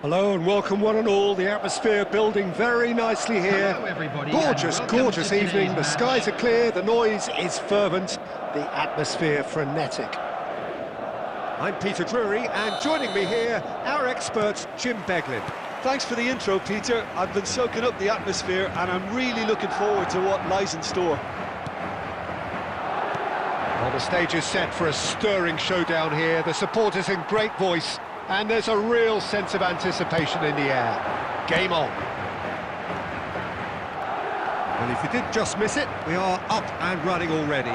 Hello and welcome one and all. The atmosphere building very nicely here. Hello everybody. Gorgeous, gorgeous to evening. The match. skies are clear, the noise is fervent, the atmosphere frenetic. I'm Peter Drury, and joining me here, our expert Jim Beglin. Thanks for the intro, Peter. I've been soaking up the atmosphere, and I'm really looking forward to what lies in store. Well, the stage is set for a stirring showdown here. The supporters in great voice, and there's a real sense of anticipation in the air. Game on. Well, if you did just miss it, we are up and running already.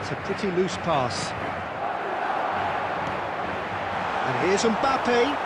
It's a pretty loose pass. And here's Mbappe.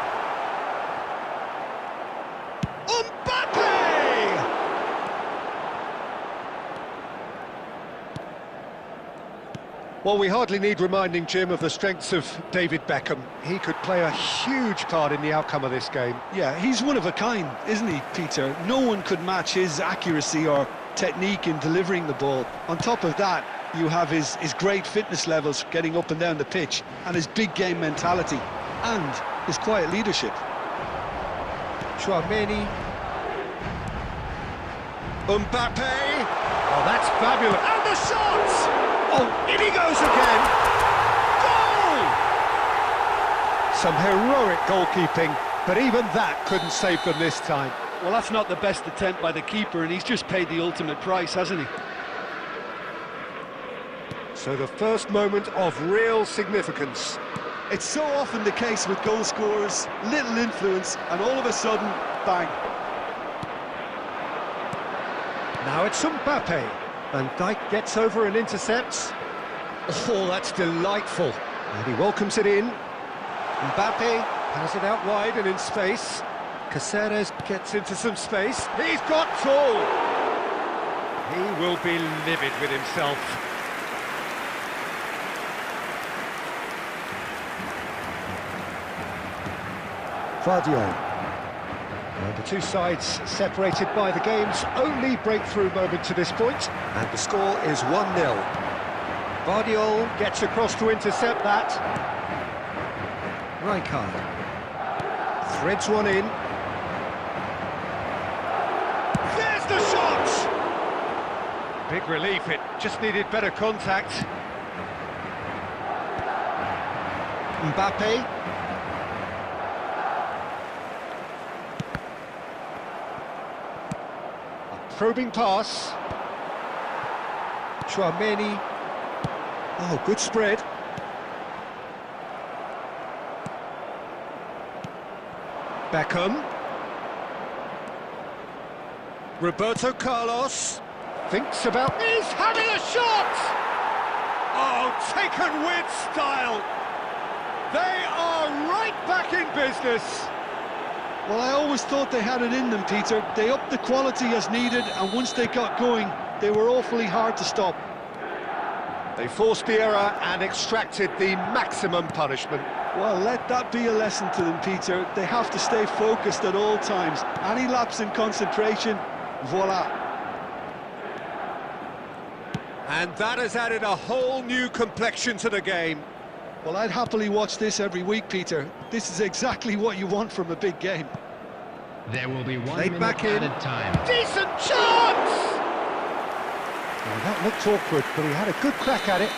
Well, we hardly need reminding, Jim, of the strengths of David Beckham. He could play a huge part in the outcome of this game. Yeah, he's one of a kind, isn't he, Peter? No one could match his accuracy or technique in delivering the ball. On top of that, you have his great fitness levels getting up and down the pitch, and his big game mentality, and his quiet leadership. Chouameni. Mbappe. Oh, that's fabulous. And the shot! Oh, in he goes again! Goal! Some heroic goalkeeping, but even that couldn't save them this time. Well, that's not the best attempt by the keeper, and he's just paid the ultimate price, hasn't he? So the first moment of real significance. It's so often the case with goal scorers, little influence, and all of a sudden, bang. Now it's Mbappe. Van Dijk gets over and intercepts. Oh, that's delightful. And he welcomes it in. Mbappe has it out wide and in space. Caceres gets into some space. He's got tall. He will be livid with himself. Vardio. And the two sides separated by the game's only breakthrough moment to this point, and the score is 1-0. Vardiol gets across to intercept that. Rijkaard threads one in. There's the shot! Big relief, it just needed better contact. Mbappe. Probing pass. Chouameni. Oh, good spread. Beckham. Roberto Carlos. Thinks about... He's having a shot! Oh, taken with style. They are right back in business. Well, I always thought they had it in them, Peter. They upped the quality as needed, and once they got going, they were awfully hard to stop. They forced the error and extracted the maximum punishment. Well, let that be a lesson to them, Peter. They have to stay focused at all times. Any lapse in concentration, voila. And that has added a whole new complexion to the game. Well, I'd happily watch this every week, Peter. This is exactly what you want from a big game. There will be 1 Played minute back in. added time. Decent chance! Well, that looked awkward, but he had a good crack at it.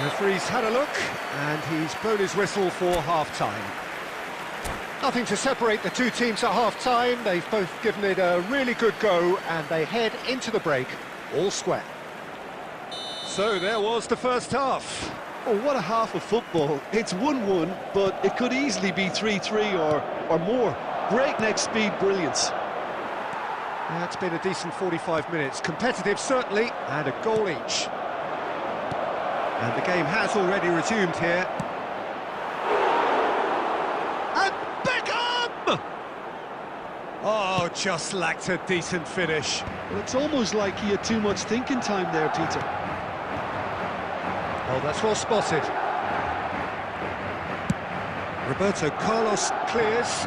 Referee's had a look, and he's blown his whistle for half-time. Nothing to separate the two teams at half-time. They've both given it a really good go, and they head into the break all square. So there was the first half. Oh, what a half of football. It's 1-1, but it could easily be 3-3 or more. Breakneck speed brilliance. Yeah, it's been a decent 45 minutes. Competitive, certainly, and a goal each. And the game has already resumed here. And Beckham! Oh, just lacked a decent finish. Well, it's almost like he had too much thinking time there, Peter. Oh, that's well spotted. Roberto Carlos clears.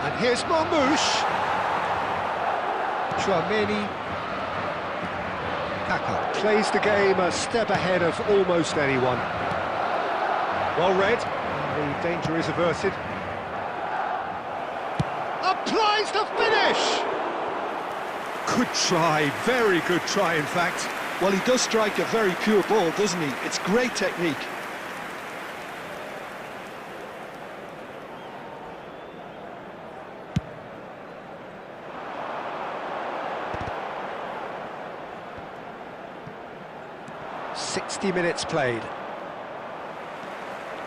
And here's Marmouche. Chouameni. Kaka plays the game a step ahead of almost anyone. Well read, and the danger is averted. Applies the finish! Good try, very good try in fact. Well, he does strike a very pure ball, doesn't he? It's great technique. "60 minutes played.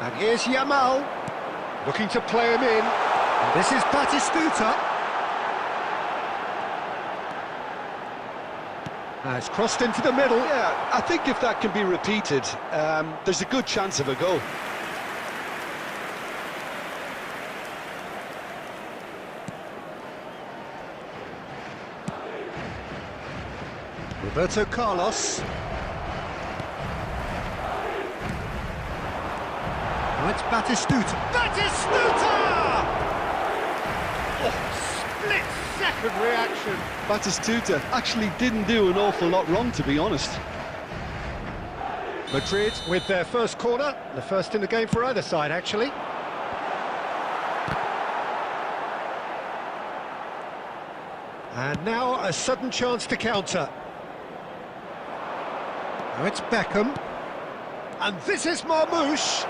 And here's Yamal, looking to play him in. And this is Batistuta. It's crossed into the middle. Yeah, I think if that can be repeated, there's a good chance of a goal. Roberto Carlos. Oh, it's Batistuta. Batistuta! Oh, split-second reaction. Batistuta actually didn't do an awful lot wrong, to be honest. Madrid with their first corner, the first in the game for either side, actually. And now a sudden chance to counter. Now it's Beckham. And this is Marmouche.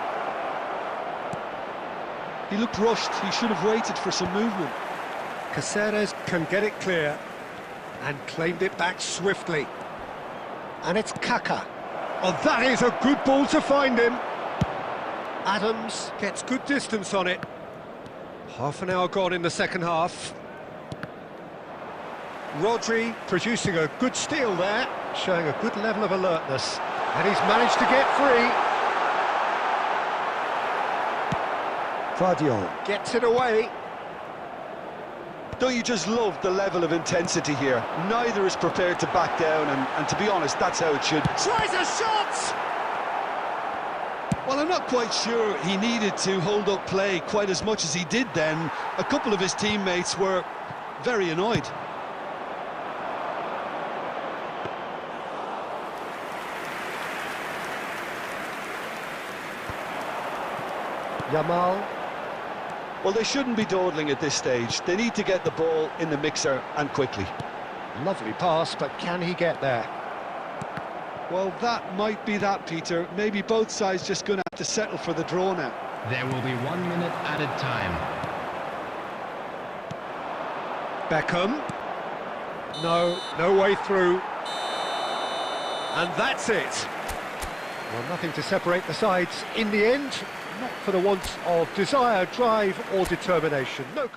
He looked rushed. He should have waited for some movement. Caceres can get it clear and claimed it back swiftly. And it's Kaka. Oh, that is a good ball to find him. Adams gets good distance on it. Half an hour gone in the second half. Rodri producing a good steal there, showing a good level of alertness. And he's managed to get free. Vardiol gets it away. Don't you just love the level of intensity here? Neither is prepared to back down, and to be honest, that's how it should. Tries a shot! Well, I'm not quite sure he needed to hold up play quite as much as he did then. A couple of his teammates were very annoyed. Yamal. Well, they shouldn't be dawdling at this stage. They need to get the ball in the mixer, and quickly. Lovely pass, but can he get there? Well, that might be that, Peter. Maybe both sides just going to have to settle for the draw now. There will be 1 minute added time. Beckham. No way through. And that's it. Well, nothing to separate the sides in the end. Not for the want of desire, drive or determination. No.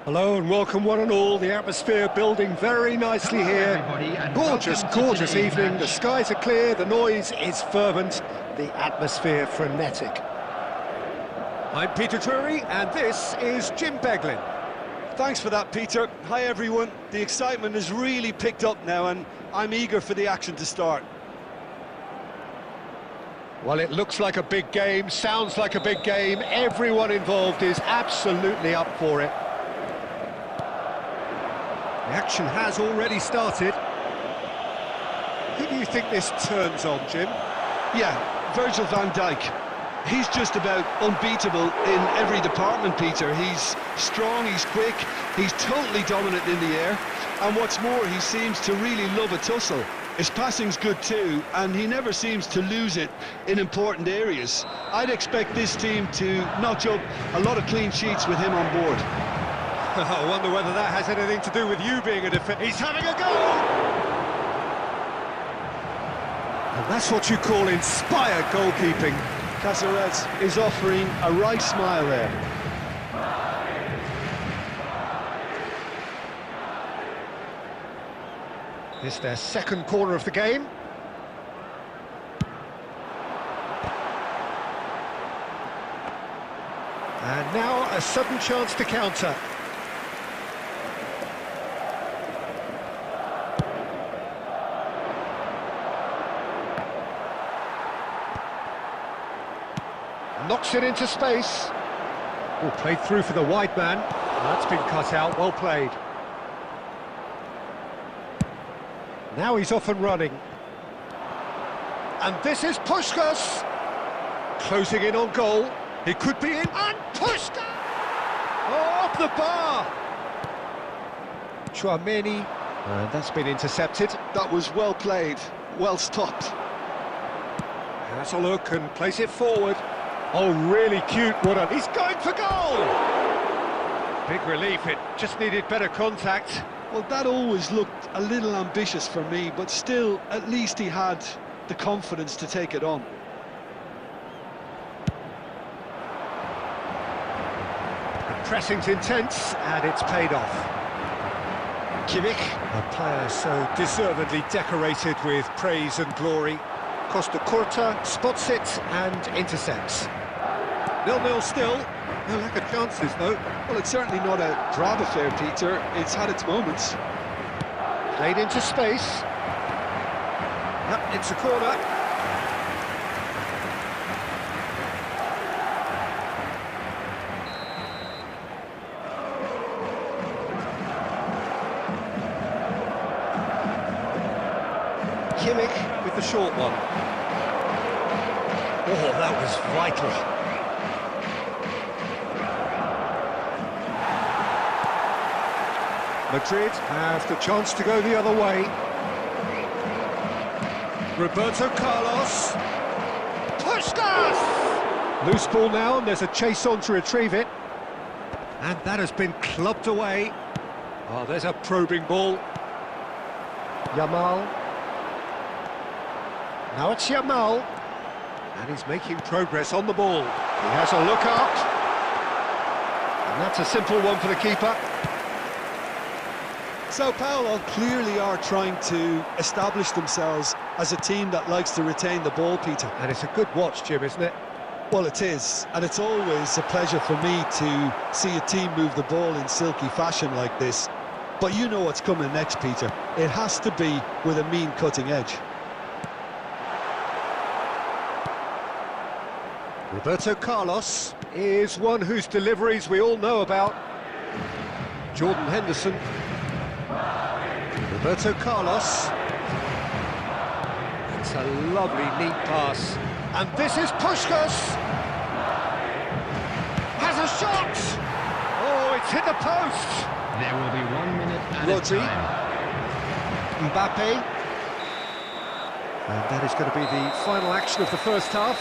Hello and welcome one and all. The atmosphere building very nicely here. Gorgeous evening. The skies are clear, the noise is fervent, the atmosphere frenetic. I'm Peter Drury and this is Jim Beglin. Thanks for that, Peter. Hi, everyone. The excitement has really picked up now, and I'm eager for the action to start. Well, it looks like a big game, sounds like a big game. Everyone involved is absolutely up for it. The action has already started. Who do you think this turns on, Jim? Yeah, Virgil van Dijk. He's just about unbeatable in every department, Peter. He's strong, he's quick, he's totally dominant in the air, and what's more, he seems to really love a tussle. His passing's good too, and he never seems to lose it in important areas. I'd expect this team to notch up a lot of clean sheets with him on board. I wonder whether that has anything to do with you being a defender. He's having a go! And that's what you call inspired goalkeeping. Caceres is offering a right smile there. It's their second corner of the game. And now a sudden chance to counter. Knocks it into space. Oh, played through for the wide man. That's been cut out, well played. Now he's off and running. And this is Puskás! Closing in on goal. He could be in. And Puskás! Oh, off the bar! Tchouaméni. And that's been intercepted. That was well played, well stopped. Has a look and plays it forward. Oh, really cute, he's going for goal! Big relief, it just needed better contact. Well, that always looked a little ambitious for me, but still, at least he had the confidence to take it on. The pressing's intense, and it's paid off. Kimmich, a player so deservedly decorated with praise and glory. Costa Curta spots it and intercepts. 0-0 still. No lack of chances, though. Well, it's certainly not a drab affair, Peter. It's had its moments. Played into space. Yep, it's a corner. Kimmich with the short one. Oh, that was vital. Madrid have the chance to go the other way. Roberto Carlos. Puskás! Loose ball now, and there's a chase on to retrieve it. And that has been clubbed away. Oh, there's a probing ball. Yamal. Now it's Yamal. And he's making progress on the ball. He has a look up. And that's a simple one for the keeper. Sao Paulo clearly are trying to establish themselves as a team that likes to retain the ball, Peter. And it's a good watch, Jim, isn't it? Well, it is, and it's always a pleasure for me to see a team move the ball in silky fashion like this. But you know what's coming next, Peter. It has to be with a mean cutting edge. Roberto Carlos is one whose deliveries we all know about. Jordan Henderson. Roberto Carlos. It's a lovely, neat pass. And this is Puskás. Has a shot! Oh, it's hit the post! There will be 1 minute at a Rodri. time. Mbappe. And that is going to be the final action of the first half.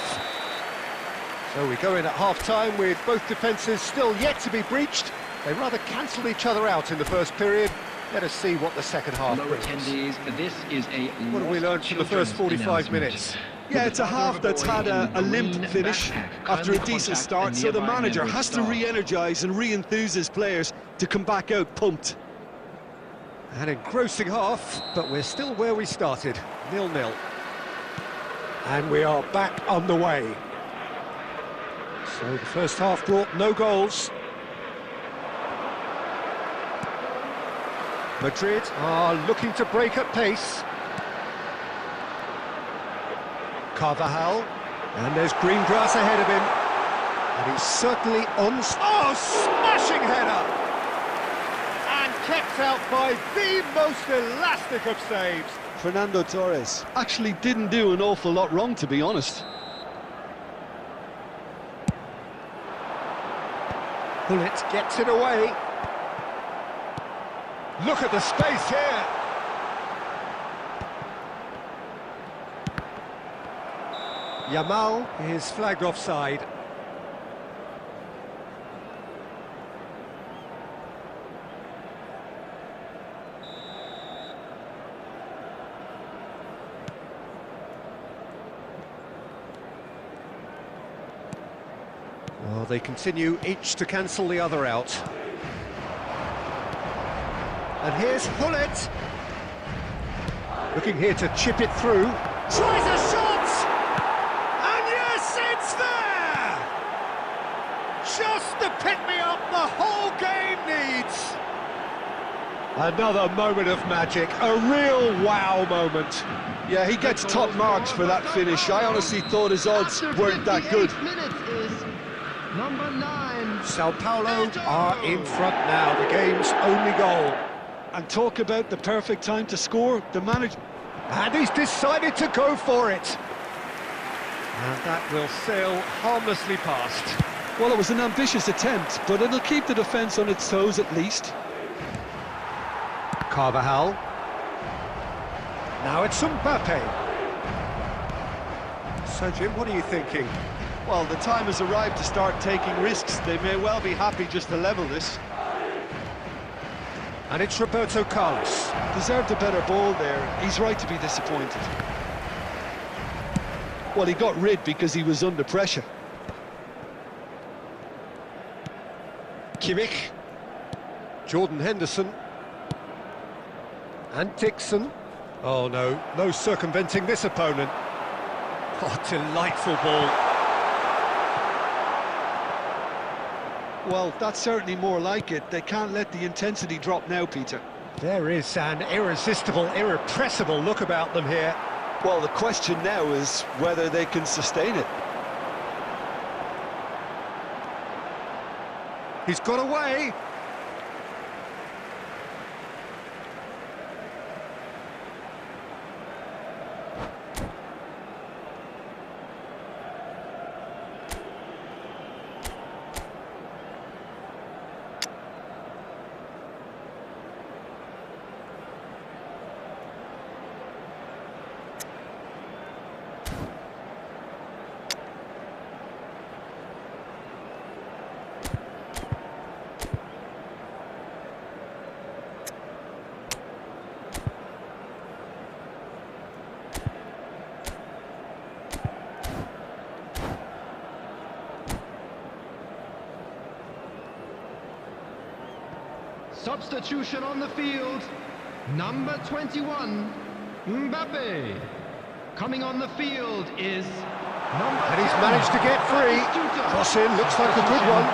So we go in at half-time with both defences still yet to be breached. They rather cancelled each other out in the first period. Let us see what the second half Hello, brings. attendees. This is a What have we learned from the first 45 minutes? Yeah, it's a half that's had a limp finish after a decent start, so the manager has to re-energise and re-enthuse his players to come back out pumped. An engrossing half, but we're still where we started, 0-0. And we are back underway. So the first half brought no goals. Madrid are looking to break at pace. Carvajal, and there's green grass ahead of him. And he's certainly on... Oh, smashing header! And kept out by the most elastic of saves. Fernando Torres actually didn't do an awful lot wrong, to be honest. Bullet gets it away. Look at the space here. Yamal is flagged offside. Well, they continue each to cancel the other out. And here's Hullet. Looking here to chip it through. Tries a shot! And yes, it's there! Just the pick-me-up the whole game needs. Another moment of magic, a real wow moment. Yeah, he gets top marks for that finish. I honestly thought his odds weren't that good. Number 9. Sao Paulo are in front now, the game's only goal. And talk about the perfect time to score, the manager... And he's decided to go for it. And that will sail harmlessly past. Well, it was an ambitious attempt, but it'll keep the defence on its toes at least. Carvajal. Now it's Mbappe. So, Jim, what are you thinking? Well, the time has arrived to start taking risks. They may well be happy just to level this. And it's Roberto Carlos. Deserved a better ball there. He's right to be disappointed. Well, he got rid because he was under pressure. Kimmich. Jordan Henderson. And Dixon. Oh, no circumventing this opponent. Oh, delightful ball. Well, that's certainly more like it. They can't let the intensity drop now, Peter. There is an irresistible, irrepressible look about them here. Well, the question now is whether they can sustain it. He's got away. Substitution on the field. Number 21, Mbappe. Coming on the field is number... And he's managed to get free. Cross in, looks like a good one.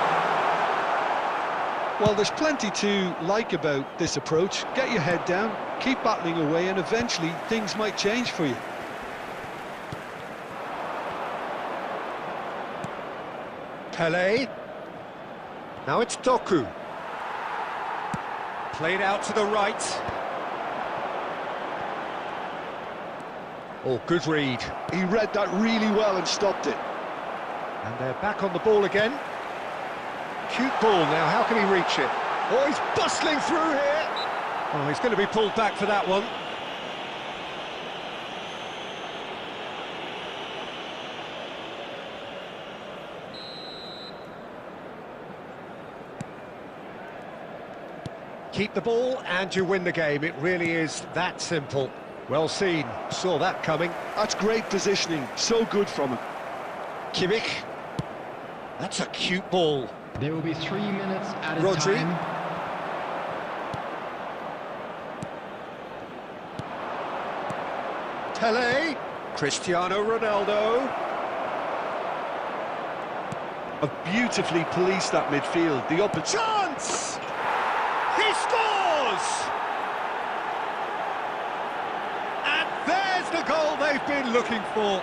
Well, there's plenty to like about this approach. Get your head down, keep battling away, and eventually things might change for you. Pelé. Now it's Doku. Played out to the right. Oh, good read. He read that really well and stopped it. And they're back on the ball again. Cute ball now, how can he reach it? Oh, he's bustling through here. Oh, he's going to be pulled back for that one. Keep the ball and you win the game. It really is that simple. Well seen. Saw that coming. That's great positioning. So good from him. Kimmich. That's a cute ball. There will be 3 minutes at a Rodri. time. Pelé. Cristiano Ronaldo. Have beautifully policed that midfield. The Chance! He scores! And there's the goal they've been looking for.